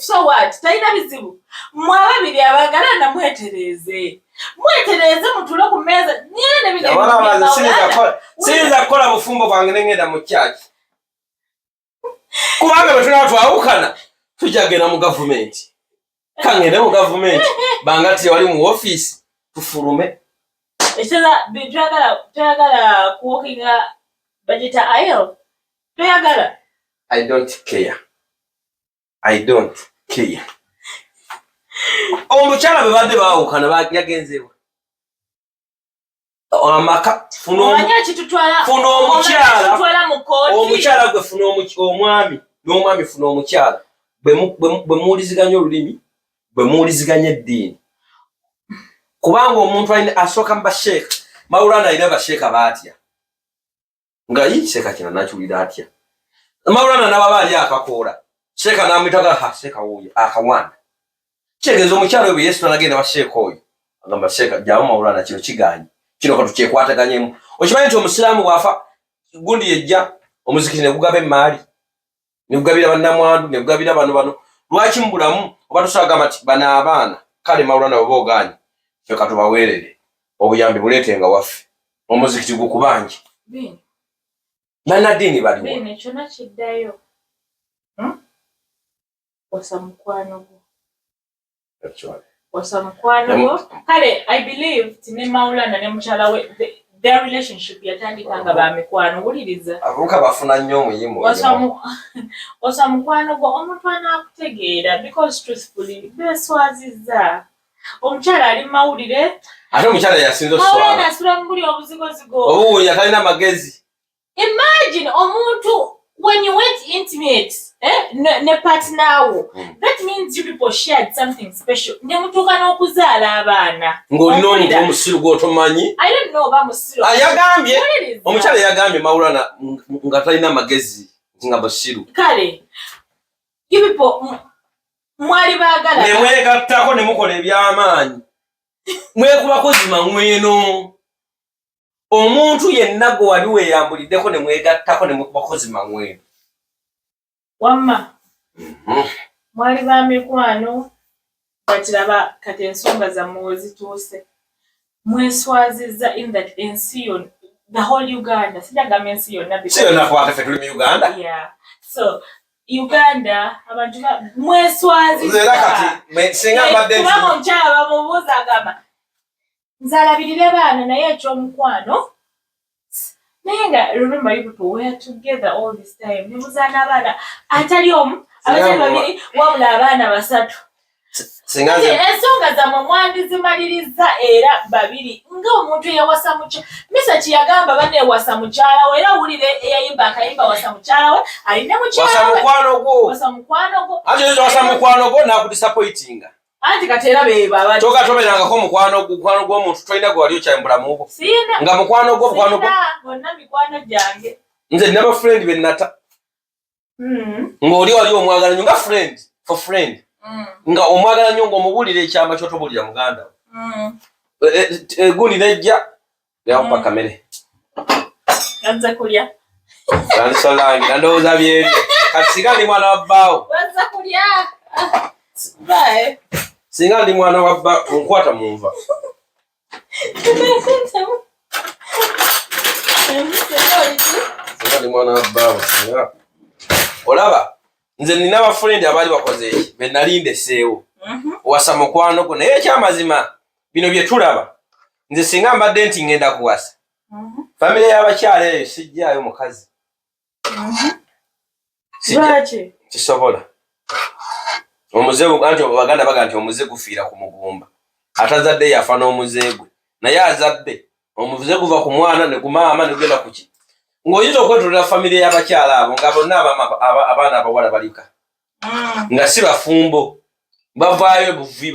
So what? Talina bizibu. Mwe ababiri abagala namwetereeze. Mwetereeze mutuule ku mmeeza nyine bino siyinza kukola bufumbo bwange nengenda mu kyaki. Kubanga bwe tunaba twawukana tujja genda mu gavumenti. Kangende mu government bangati wali mu office tufulume. Ekira tuyagala kuwokinga budget aisle. Tuyagala. I don't care. Omukyala bwe badde baawukana yagenzeewa. Amaka funa omukyala gwe funa omwami n'omwami funa omukyala bwe muwuliziganya olulimi bwe muwuliziganya eddiini. Kubanga omuntu asooka mu basheeka Maulana alina basheeka baatya nga sheeka kino nakiwulira atya. Maulana n'ababa ali akakoola sheeka n'amwitaga sheeka wuuyo akawanda. Kitegeeza omukyala oyo bwe Yesu n'agenda basheeka oyo agamba sheeka jjaawo Maulana kino kiganye kino katukyekwateganyemu. Okimanyi nti omusiraamu bw'afa gundi yejja omuzikiti ne gugaba emmaali ne gugabira bannamwandu ne gugabira bano lwaki mu bulamu oba tusagamba nti bano abaana kale Maulana bwe booganye ffe katubaweerere obuyambi buleetenga waffe omuzikiti gukubanje bannaddiini baliwo. Kyonna kiddayo wasa mukwano gwo kale I believe tine Maulana ne mukyala we their relationship yatandika nga bamikwano. Wuliriza abuka bafuna nnyo omuyimu wasa mukwano gwo omuntu anaakutegeera because truthfully beswaziza omukyala ali mawulire ate omukyala yasinza Maulana asula mu buli obuzigozigo obuwunya talina magezi. Imagine omuntu when you went intimate ne partner wo that means you people shared something special. Ne mutuuka n'okuzaala abaana ng'olina omuntu omusiru gw'otomanyi. I don't know about musiru. Yagambye omukyala yagambye Maulana nga talina magezi nga musiru. Kale you people mwali baagala ne mwegattako ne mukola eby'amaanyi mwekubako zimangweno. Omuntu yenna gwe wali weeyambuliddeko ne mwegattako ne mwekubako zimangweno. Wamma mwali bamikwano bakiraba kati ensonga zammwe we zituuse mweswazizza in that ensi yonna the whole Uganda sijagamba ensi yonna si yonna kwate ffe tuli mu Uganda. Yeah. So Uganda abantu mweswazizza kubanga omukyala bamubuuza agamba nze alabirire baana naye ekyomukwano naye nga remember you people were together all this time ne muzaana abaana atali omu abatali babiri wabula abaana basatu. Ensonga zammwe mwandizimaliriza era babiri ng'omuntu eyawasa mukyala Misa kyeyagamba banneewasa mukyala we era wulire eyayimba akayimba wasa mukyala we alina mukyala we wasa mukwano gwo ate wasa mukwano gwo naakudisappointinga anti kati era beeba tokatoberangako mukwano gw'omuntu tolina gwe wali okyayambulamu gwo nga mukwano gwo gonna mikwano gyange. Nze nina bafrendi be nnata ng'oli wali omwagala nnyo nga friend for friend nga omwagala nnyo ng'omubuulira ekyama ky'otobulira muganda gundi nejja yakupa kamere azza kulya ansolangi nandowooza byebyo kati singa ndi mwana wa bbaawo azza kulya bye singa ndi mwana wa bba onkwata mu nva singa ndi mwana wa bbaawo singa olaba nze nina abafurendi abaali bakoze eki be nali ndeseewo wasa mukwano gwo naye ekyamazima bino bye tulaba nze singa mbadde nti ngenda kuwasa famire y'abakyala eyo sijjaayo mukazi kisobola omuze anti baganda baga nti omuze gufiira ku mugumba atazadde yafa n'omuze gwe naye azadde omuze guva ku mwana ne gumaama ne gugenda kuki ng'oyinza okwetolera famire y'abakyala abo nga bonna abaana abawala balika nga si bafumbo bavaayo buvi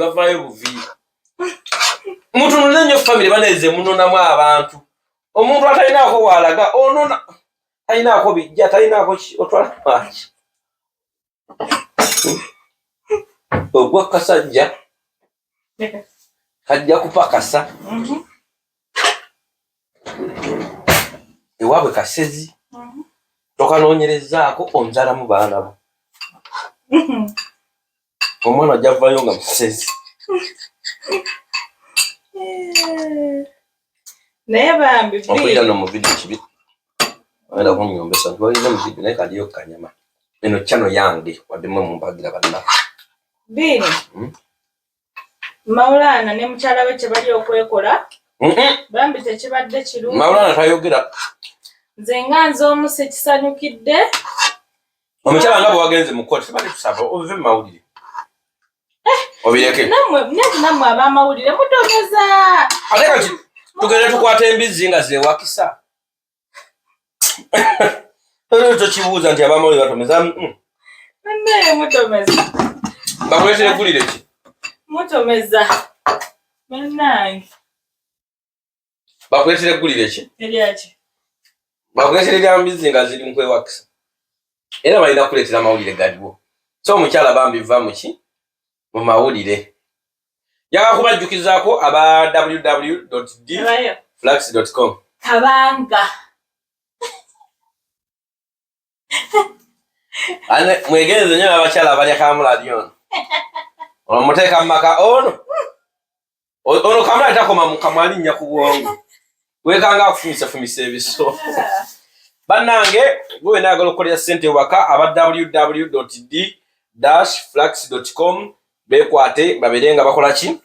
mutunule nnyo famire baneeze munonamu abantu omuntu atalinaako waalaga onona talinaako bijja talinaako ki otwala maki ogwa kasajja kajja kupakasa ewaabwe kasezi tokanoonyerezaako onzalamu baana bo omwana ajja vaayo nga musezi naye bambi okuyita no mu vidiyo kibi agenda kunyombesa ntiwalina mu vidiyo naye kaliyo kanyama eno kyano yange wadde mwe mumpagira bannako bini Maulana ne mukyala we tebali okwekola. Bambi tekibadde kirungi. Maulana tayogera. Nze nga nze omu sekisanyukidde. Omukyala nga bwe wagenze mu kkooti tebali kusaba ove mu mawulire. Obireke. Nammwe ab'amawulire mutomeza. Ate kati tugende tukwata embizzi nga zeewakisa. Tokibuuza nti ab'amawulire batomeza. Naye mutomeza. Bakuleetere eggulire ki? Mutomeza. Bannange. Bakuleetere eggulire ki? Eryaki? Bakuleetere lya mbizzi nga ziri mu kwewakisa. Era balina kuleetera amawulire galiwo. So omukyala bambi va mu ki? Mu mawulire. Yaga kubajjukizaako aba www.dflax.com. Kabanga. Mwegenze nnyo abakyala abalya kamulali ono. Omuteeka mu maka ono. Ono kamulali takoma mu kamwalinnya ku bwongo. Weekanga akufumisa ebiso. Bannange gwe naagala okukolera ssente waka aba www.d-flax.com beekwate babeere nga bakola ki?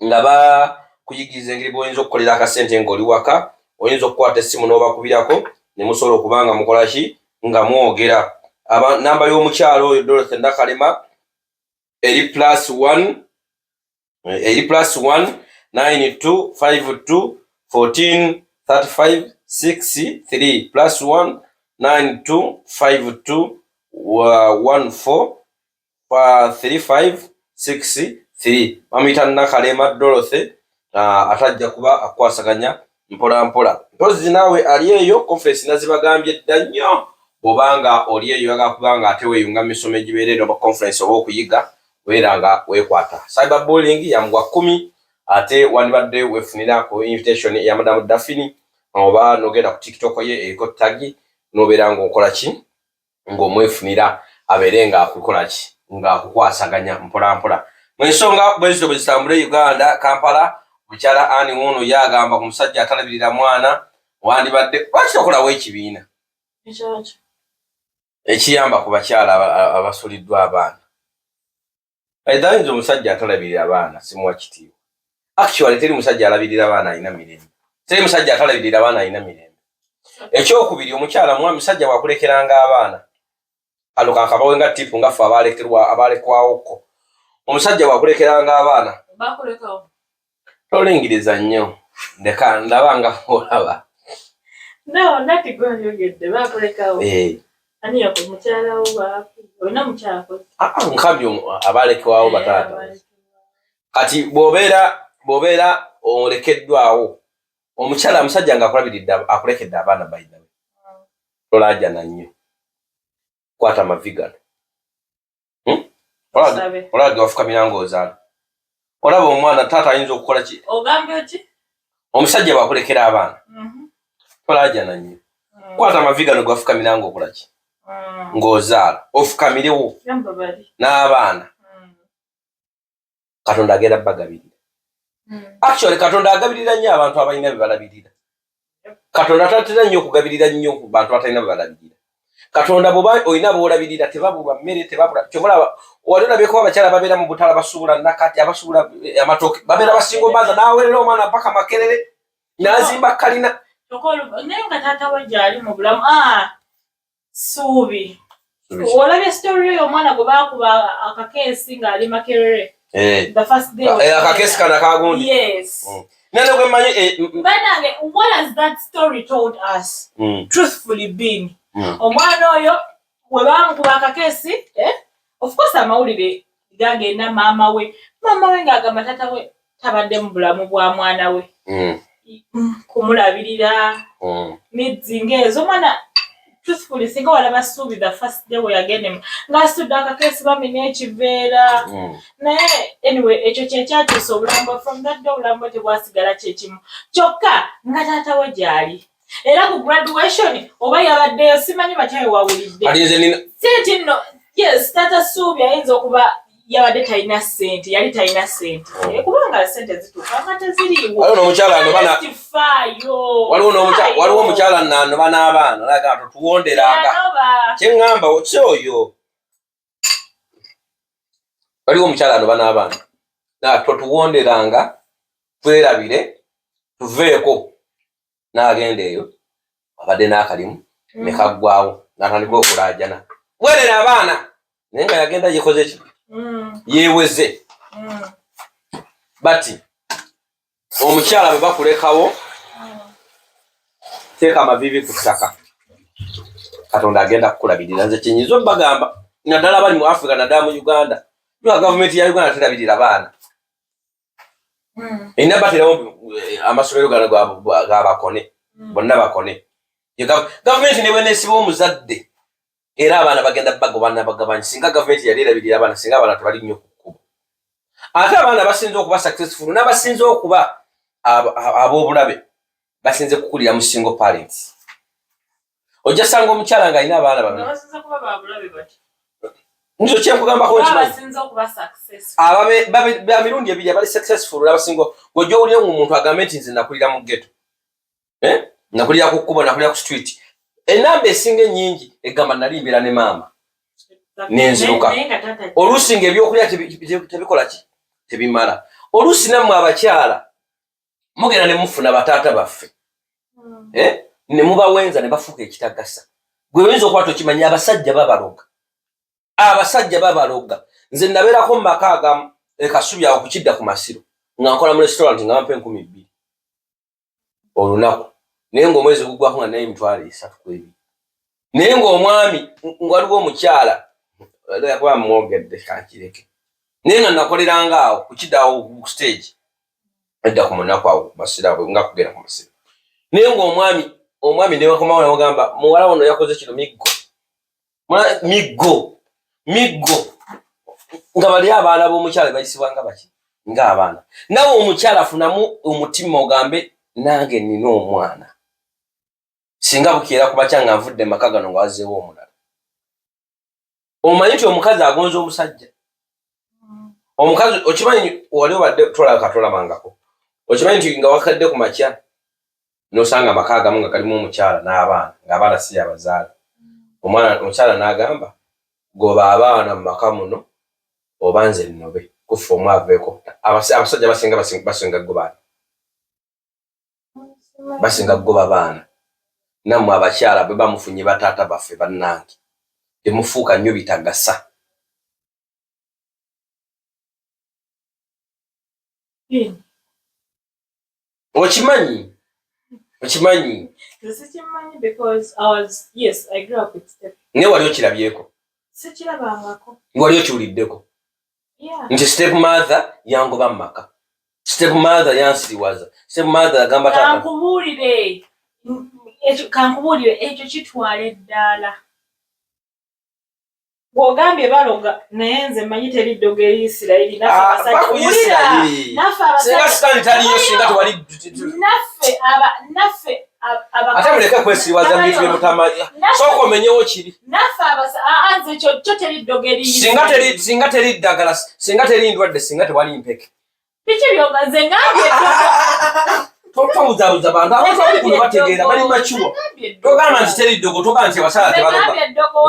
Nga bakuyigiriza engeri bw'oyinza okukolera akasente ng'oli waka. Oyinza okukwata essimu n'obakubirako ne musobola okuba nga mukola ki? Nga mwogera. Namba y'omukyalo oyo Dorothy Ndakalema eri +1 9252 14 35 63 +1 9252 14 35 63. Mamita Ndakalema Dorothy atajja kuba akwasaganya mpola. Mpozi naawe ali eyo conference nazibagambye dda nnyo. Obanga oli eyo yagakubanga ate weeyunga misomo egibeerera oba conference oba okuyiga weeranga weekwata. Cyberbullying ya mugwa 10 ate wandibadde weefunira ku invitation ya Madamu Daphne oba nogenda ku TikTok ye eriko tagi nobeera ng'okola ki? Ng'omwefunira abeere nga akukola ki? Nga akukwasaganya mpola. Mu nsonga bwezito bwe zitambula Uganda, Kampala, mukyala Ani Wono yagamba ku musajja atalabirira mwana wandibadde lwaki okolawo ekibiina ekiyamba ku bakyala abasuliddwa abaana. Ayinza omusajja atalabirira abaana simuwa kitiibwa. Actually teri musajja alabirira abaana alina mirembe. Teri musajja atalabirira abaana alina mirembe. Ekyokubiri omukyala musajja bwakulekeranga abaana. Aluka akabawe nga tipu nga ffe abalekwawo. Omusajja bwakulekeranga abaana. Bakulekawo. Tolingiriza nnyo. Ndeka ndabanga olaba. No, nati gwayogedde bakulekawo. Ani yako mukyala wo baafu. Olina mukyala ko. Nkabyo abalekwawo bataata. Kati bw'obeera olekeddwawo omukyala musajja nga akulekedde abaana bayina. Tolajja na nnyo. Kwata amavigano. Olage wafukamira ng'ozaala. Olaba omwana taata ayinza okukola ki? Ogambye ki? Omusajja bw'akulekera abaana. Tolajja na nnyo. Kwata amavigano gwafukamira ng'okola ki? Ng'ozaala. Ofukamirewo n'abaana. Katonda agenda bagabirira. Actually Katonda agabirira nnyo abantu abalina bye balabirira. Katonda tatera nnyo okugabirira nnyo ku bantu abalina bye balabirira. Katonda bw'oba olina b'olabirira tebabulwa mmere tebabula. Kyomulaba wali olabyeko abakyala babeera mu butala basuubula nakati abasuubula amatooke babeera basinga omaaza n'aweerera omwana mpaka Makerere n'azimba kalina. Naye nga taata we gy'ali mu bulamu. Suubi. Olabye story oyo omwana gwe baakuba akakeesi ng'ali Makerere. The first day. Akakeesi kana kagundi. Yes. Nene gwe mmanyi. What has that story told us? Truthfully being. Omwana oyo we bamukuba akakeesi, of course amawulire gagenda maama we ng'agamba taata we tabadde mu bulamu bwa mwana we. Kumulabirira midzi ng'ezo omwana truthfully singa walaba Suubi the first day we yagenda ng'asitudde akakeesi bamenya ekiveera. Naye anyway ekyo kyekyatuusa obulambo from that day obulambo tebwasigala kyekimu kyokka nga taata we gy'ali. Era ku graduation oba yabaddeyo simanyi bakyawe wawulidde. Sente nno yes taata Suubi ayinza okuba yabadde talina ssente yali talina ssente kubanga ssente zituuka nga teziriiwo. Waliwo omukyala n'anoba n'abaana laga tutuwonderanga kye ŋŋamba kyoyo. Waliwo omukyala anoba n'abaana na totuwonderanga twerabire tuveeko n'agenda eyo abadde n'akalimu nekaggwawo n'atandika okulaajana werera abaana naye nga yagenda yekoze ki yeeweze bati omukyala bwe bakulekawo teeka amavivi ku ttaka Katonda agenda kukulabirira nze kyenyinza obbagamba naddala abali mu Africa naddala mu Uganda nga gavumenti ya Uganda terabirira abaana erina baterawo amasomero gano gabakone bonna bakone gavumenti ne bweneesiba omuzadde era abaana bagenda bagabana singa gavumenti yali erabirira abaana singa abaana tebali nnyo ku kkubo ate abaana basinze okuba successful n'abasinze okuba ab'obulabe basinze kukulira mu single parents ojja sanga omukyala nga alina abaana babiri nizo kyenkugambako ba mirundi ebiri abali successful n'abasingo gojja owulire omuntu agambe nti nze nakulira mu ghetto nakulira ku kkubo nakulira ku street enamba esinga ennyingi egamba nali mbeera ne maama nenziruka oluusi nga ebyokulya tebikola ki tebimala oluusi nammwe abakyala mugenda ne mufuna bataata baffe ne mubawenza ne bafuuka ekitagasa gwe oyinza okuba tokimanya abasajja babaloga nze nabeerako mu maka agamu ekasubi awo kukidda ku masiro nga nkola mu restaurant nga bampa 2,000 olunaku naye ng'omwezi gugwako nga naye 3,200 naye ng'omwami waliwo omukyala yakuba mwogedde kankireke naye nga nakoleranga awo kukidda awo ku stage edda ku munaku awo masiro awo nga kugenda ku masiro naye ng'omwami ne wakomawo namugamba muwala wono yakoze kino miggo nga bali abaana b'omukyala bayisibwa nga baki ng'abaana nawe omukyala afunamu omutima ogambe nange nina omwana singa bukeera kubakya nga nvudde maka gano nga wazeewo omulala omanyi nti omukazi agonza omusajja omukazi okimanyi wali obadde tolabangako okimanyi nti nga wakadde ku makya nosanga amaka agamu nga kalimu omukyala n'abaana ng'abaana si abazaala omukyala n'agamba goba abaana mu maka muno oba nze nnobe kufa omwaveeko abasajja basinga goba baana nammwe abakyala bwe bamufunye bataata baffe bannange temufuuka nnyo bitagasa okimanyi naye wali okirabyeko wali okiwuliddeko nti step mother yangoba mu maka step mother yansiriwaza step mother agamba kankubuulire ekyo kitwala eddaala bw'ogambye baloga naye nze mmanyi teri ddogo Isirayiri naffe ate muleke kwesiriwaza bintu bye mutamanyi sooka omenyewo kiri nze kyo teri ddogo singa teri ddagala singa teri ndwadde singa tewali mpeke biki byonga nze ngambye tobuzaabuza bantu abantu abali kuno bategeera bali makiwo togamba nti teri ddogo togamba nti abakyala tebaloga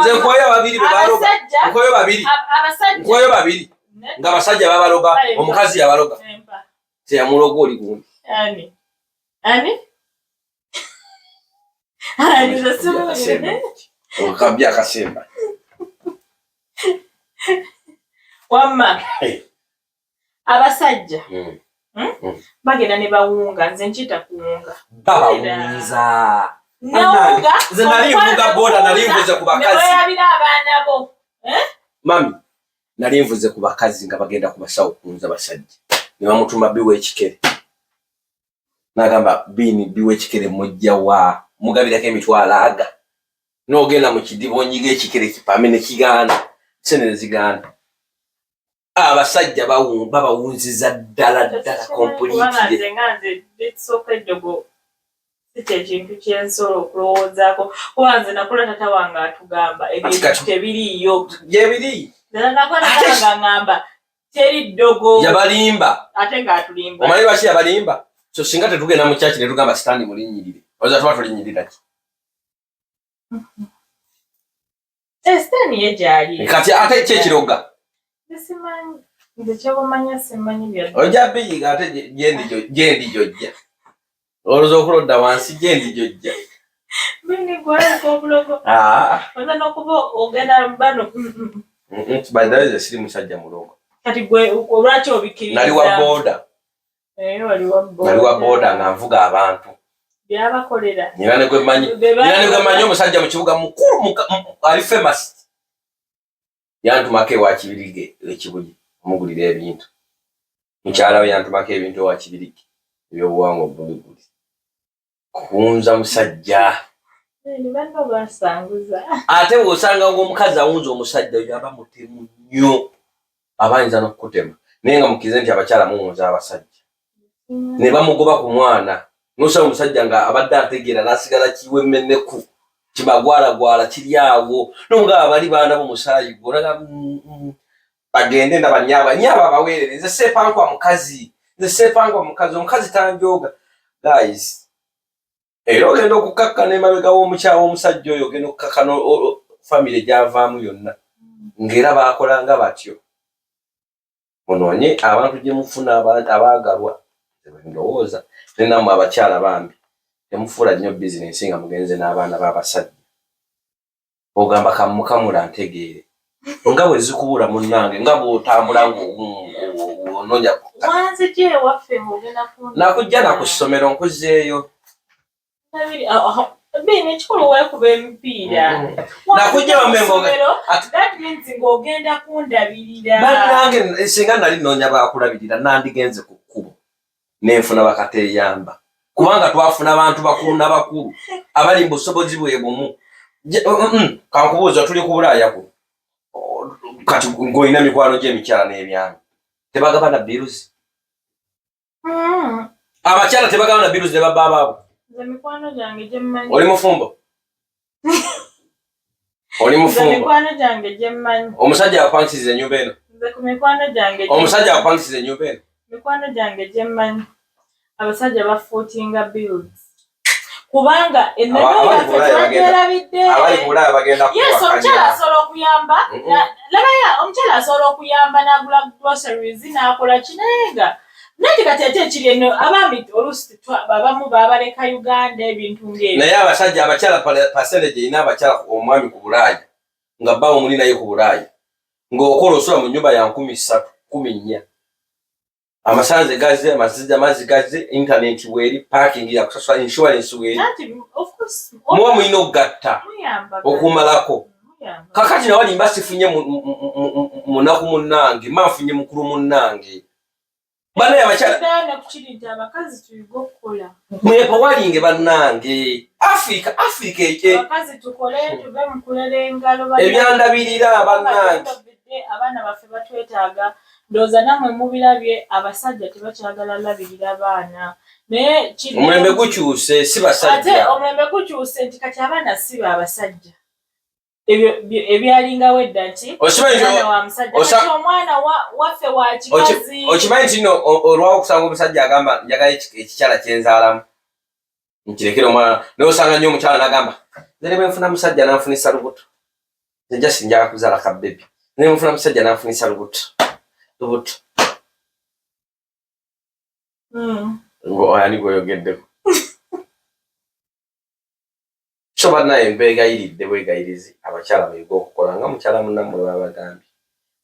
nze nkwoyo babiri bebaloga nkwoyo babiri nga abasajja babaloga omukazi yabaloga teyamuloga oli gundi okabya akasemba wamma abasajja bagenda ne bawunga nze nkita kuwunga babawunza nawunga nze nali nvuga boda nali nvuze ku bakazi neweyabira abaanabo mami nali nvuze ku bakazi nga bagenda ku basawo kunza basajja ne bamutuma biwekikere n'agamba biwekikere mujja wa mugabirako emitwalo aga n'ogenda mu kidibo onyiga ekikere kipame ne kigaana senere zigaana abasajja babawunziza ddala kompulitire nze ekisooka eddogo sikyo ekintu kyensolo okulowoozaako kuba nze nakola tata wange atugamba ebintu tebiriiyo gyebiri nakola tata wange aŋŋamba teri ddogo yabalimba ate ng'atulimba omanyi lwaki yabalimba so singa tetugenda mu kyaki ne tugamba sitandi mulinnyirire oza tuba tulinnyirira ki sitaani ye gyali kati ate ki ekiroga Ndechobomanya simanyi bya. Oja biyiga ate jendi jojja. Olozo okuloda wansi jendi jojja. Bini gwali ko bulogo. Wanda nokubo ogenda mbano. By the way, siri musajja mulongo. Kati gwe olwaki obikiriza. Nali wa boda. Nali wa boda nga nvuga abantu. Byabakolera. Nina ne gwe manyi omusajja mu kibuga mukulu ali famous. Yantumako wa kibirige ekibugi omugulira ebintu. Mukyala we yantumako ebintu wa kibirige ebyobuwangwa obuguli. Kunza musajja. Ni bano basanguza. Ate wosanga ng'omukazi awunza omusajja yaba mutemu nnyo. Abayinza n'okutema. Naye nga mukize nti abakyala muwunza abasajja. Ne bamugoba ku mwana. Nosa omusajja nga abadde ategeera n'asigala kiwemmenneku. Kibagwalagwala kiri awo. Nonga abali baana b'omusaayi gwonaga bagende na banyaba baweerere. Nze seepangwa mukazi. Omukazi tanjooga. Guys. Era ogenda okukakkana emabega w'omukyawa omusajja oyo ogenda okukakkana famire gy'avaamu yonna. Ng'era baakolanga batyo. Munoonye abantu gye mufuna abaagalwa. Ndowooza nenammwe abakyala bambi temufuula nnyo bizinensi nga mugenze n'abaana b'abasajja. Ogamba kamukamula ntegeere. Nga bwe zikubula munnange nga bw'otambula ng'onoonya. Wanze gye waffe ogenda kufuna. Nakujja na ku ssomero nkuzzeeyo. Bini ekikulu weekuba emipiira. Nakujja wamengo. That means ng'ogenda kundabirira. Bannange singa nali noonya baakulabirira nandigenze ku kkubo. Nenfuna bakateeyamba. Kubanga twafuna abantu bakulu n'abakulu abali mu busobozi bwe bumu. Kankubuuza tuli ku Bulaaya ku. Kati ng'olina mikwano gy'emikyala n'ebyami. Tebagaba na biruzi. Abakyala tebagaba na biruzi ne babba baabo. Mikwano gyange gye mmanyi. Oli mufumbo? Mikwano gyange gye mmanyi. Omusajja apangisiza ennyumba eno. Nze ku mikwano gyange. Omusajja apangisiza ennyumba eno. Mikwano gyange gye mmanyi. Abasajja bafootinga bills. Kubanga enneno yaffe twagyerabidde. Abali ku Bulaaya bagenda kuba. Yes, omukyala asobola okuyamba. Labaya omukyala asobola okuyamba n'agula groceries n'akola kinenga. Nati kati ate ekiri eno abaami oluusi abamu baabaleka Uganda ebintu ng'ebyo. Naye abasajja abakyala percentage erina abakyala omwami ku Bulaaya nga bba omuli naye ku Bulaaya ng'okola osula mu nnyumba ya 13, 14. Amasanze gazze, amazzi gazze, internet weeri, parking ya kusasula, insurance weeri. Muwa mulina okugatta okumalako. Kakati nawali mba sifunye munaku munnange, manfunye mukulu munnange. Bana abakyala abakazi tuyiga okukola. Mwepa walinge bannange. Africa eke. Abakazi tukole tuve mu kulera engalo. Ebyandabirira bannange. Abaana baffe batwetaaga. Ndowooza nammwe mubirabye abasajja tebakyagala labirira abaana. Naye kiri omulembe gukyuse si basajja. Ate omulembe gukyuse nti kati abaana si abasajja. Ebyalingawo edda nti omwana waffe wa kikazi. Okimanyi nti nno olwawo okusanga omusajja agamba njagala ekikyala kyenzaalamu. Nkirekere omwana naye osanga nnyo omukyala n'agamba nze bwe nfuna musajja n'anfunisa lubuto. Nze sinjala kuzaala ka bbebi. Naye nfuna musajja n'anfunisa lubuto. Ani gw'oyogeddeko. So bannaye mbeegayiridde bwegayirizi abakyala beega okukola nga mukyala munnammwe babagambye.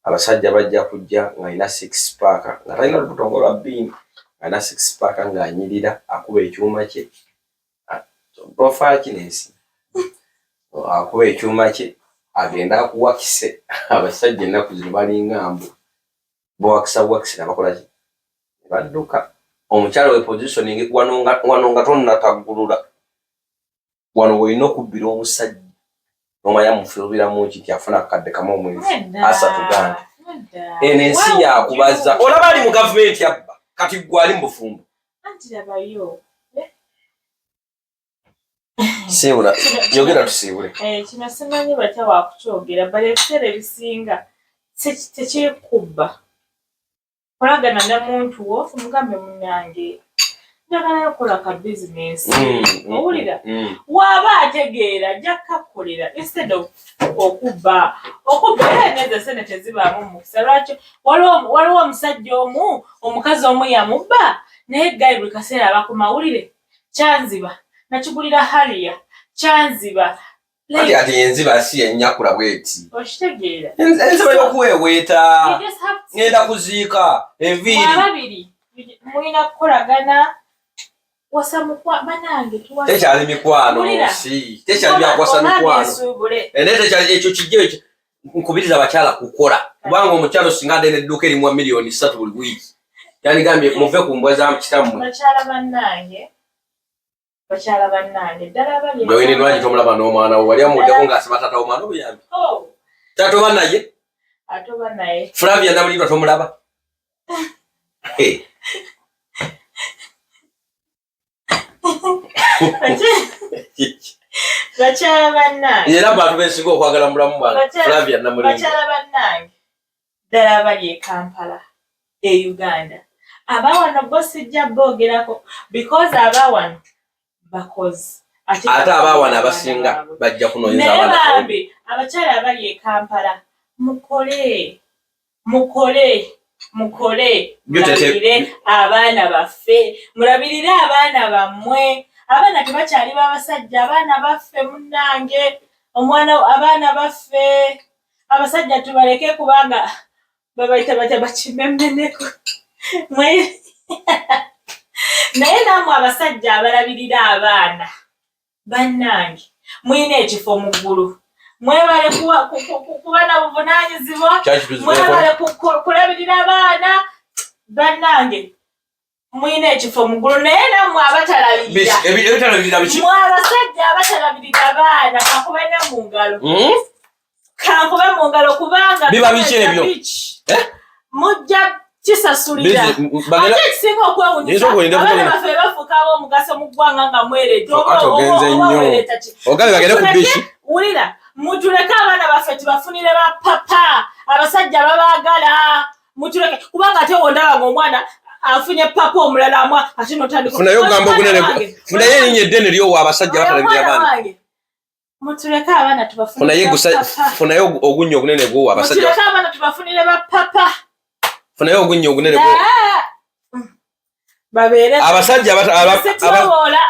Abasajja bajja kujja ng'alina 6 paaka nga talina lubuto lwa bbiini. Alina 6 paaka ng'anyirira akuba ekyuma kye. Profile kinensi. Akuba ekyuma kye agenda akuwakise. Abasajja ennaku zino balinga mbu. Bwakisa nabakola ki? Badduka. Omukyala we positioning wano nga tonnataggulula. Wano weerina okubbira omusajja n'omanya mufulubiramu ki nti afuna akadde kamu omwezi asatu ganda. Eno ensi yakubaza. Olaba ali mu gavumenti yabba kati gwe ali mu bufumbo. Antirabayo. Siibula yogera tusiibule. Kino simanyi batya waakukyogera bali ebiseera ebisinga tekikubba. Kolagana ne muntu wo omugambe munnange. njagala okukola ka business owulira waba ategeera jakakolera instead of okuba neza sene tezibaamu mukisa lwaki waliwo omusajja omukazi omu yamubba naye gayi buli kaseera aba ku mawulire kyanziba nakigulira haliya kyanziba ati enziba si yennyakula bweti okitegeera enziba y'okuweweeta ngenda kuziika enviiri babiri mulina kukolagana wasa banange tekyali mikwano si tekyali byakwasa mikwano naye tekyali ekyo kijjo nkubiriza abakyala kukola kubanga omukyalo singa adde n'edduuka erimu $3 million buli wiiki yandigambye muve ku mbwa za kitammwe bakyala bannange ddala bali gwe wini lwaki tomulaba n'omwana wo wali amuwuddeko ng'asiba tata omwana obuyambi tatoba naye atoba naye Flavia Labilila tomulaba bakyala bannange era abantu bensinga okwagala mulamu bwange Flavia Labilila bakyala bannange ddala bali e Kampala e Uganda abawano bo sijja boogerako because abawano bakozi ate abawano abasinga bajja kunoonyeza abaana bambi abakyala abali e Kampala mukole mulabirire abaana baffe mulabirire abaana bammwe abaana tebakyali b'abasajja abaana baffe munnange abaana baffe abasajja tubaleke kubanga babayita batya bakimemmeneko naye nammwe abasajja abalabirira abaana bannange mulina ekifo mu ggulu mwebale kuba na buvunaanyizibwa mwebale kulabirira abaana bannange mulina ekifo mu ggulu naye nammwe abatalabirira mwe abasajja abatalabirira abaana kankube ne mu ngalo kankube mu ngalo kubanga biba biki ebyo mujja kisasulira ate ekisinga okwewunyisa abaana baffe bafuuka ab'omugaso mu ggwanga nga mweredde ogabe bagende ku biiki wulira mutuleke abaana baffe tubafunire bapapa abasajja babaagala mutuleke kubanga ate wondaba ng'omwana afunye papa omulala ate notanfunayo ogamba ogunene funayo erinnya eddene lyowo abasajja batalabirira abaana mutuleke abaana funayo ogunnya ogunene gwowo mutuleke abaana tubafunire bapapa funayo ogunnya ogunene babeere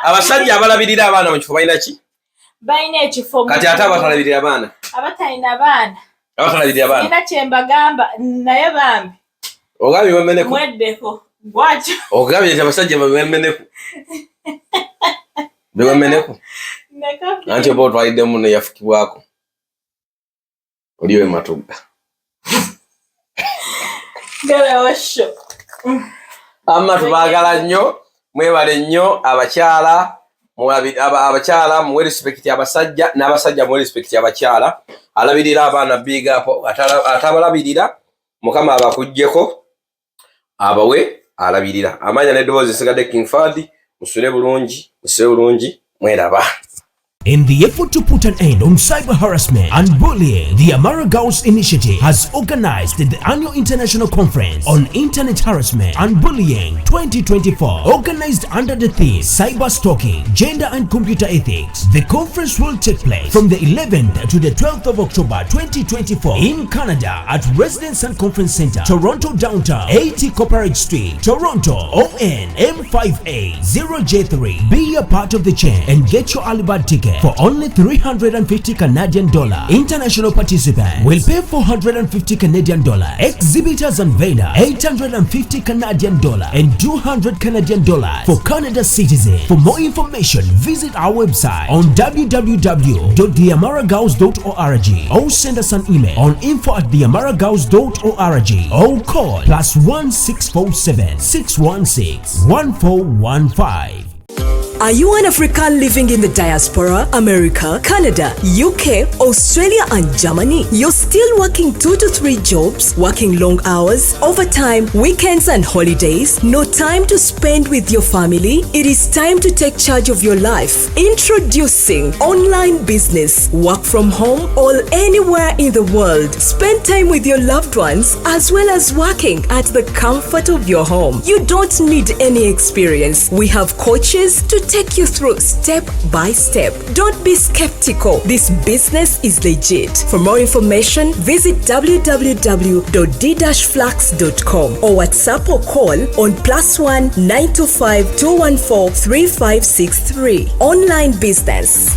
abasajja abalabirira abaana mu kifo balina ki balina ekifo kati ate abatalabirira abaana abatalina baana abatalabirira abaana sina kye mbagamba naye bambi ogambye bameneko mweddeko gwakyo ogambye nti abasajja bameneko bebameneko anti oba otwaliddemu neyafukibwako oliwe matugga gawewasho amma tubaagala nnyo mwebale nnyo abakyala muwe respect abasajja n'abasajja muwe respect abakyala alabirira abaana big up atabalabirira mukama abakuggyeko abawe alabirira amanya n'eddoboozi esigadde King Fadi musule bulungi mweraba. In the effort to put an end on cyber harassment and bullying, the Amara Girls Initiative has organized the annual international conference on internet harassment and bullying 2024, organized under the theme Cyber Stalking, Gender and Computer Ethics. The conference will take place from the 11th to the 12th of October 2024 in Canada at Residence and Conference Center, Toronto Downtown, 80 Copperage Street, Toronto, ON M5A0J3. Be a part of the chain and get your early bird ticket for only $350 Canadian. International participants will pay $450 Canadian. Exhibitors and vendors $850 Canadian and $200 Canadian for Canada citizens. For more information, visit our website on www.theamaragirls.org or send us an email on info@theamaragirls.org or call +1 647 616 1415. Are you an African living in the diaspora, America, Canada, UK, Australia and Germany? You're still working 2 to 3 jobs, working long hours, overtime, weekends and holidays, no time to spend with your family? It is time to take charge of your life. Introducing online business. Work from home or anywhere in the world. Spend time with your loved ones as well as working at the comfort of your home. You don't need any experience. We have coaches to take you through step by step. Don't be skeptical. This business is legit. For more information, visit www.d-flax.com or WhatsApp or call on +1 925 214 3563. Online business.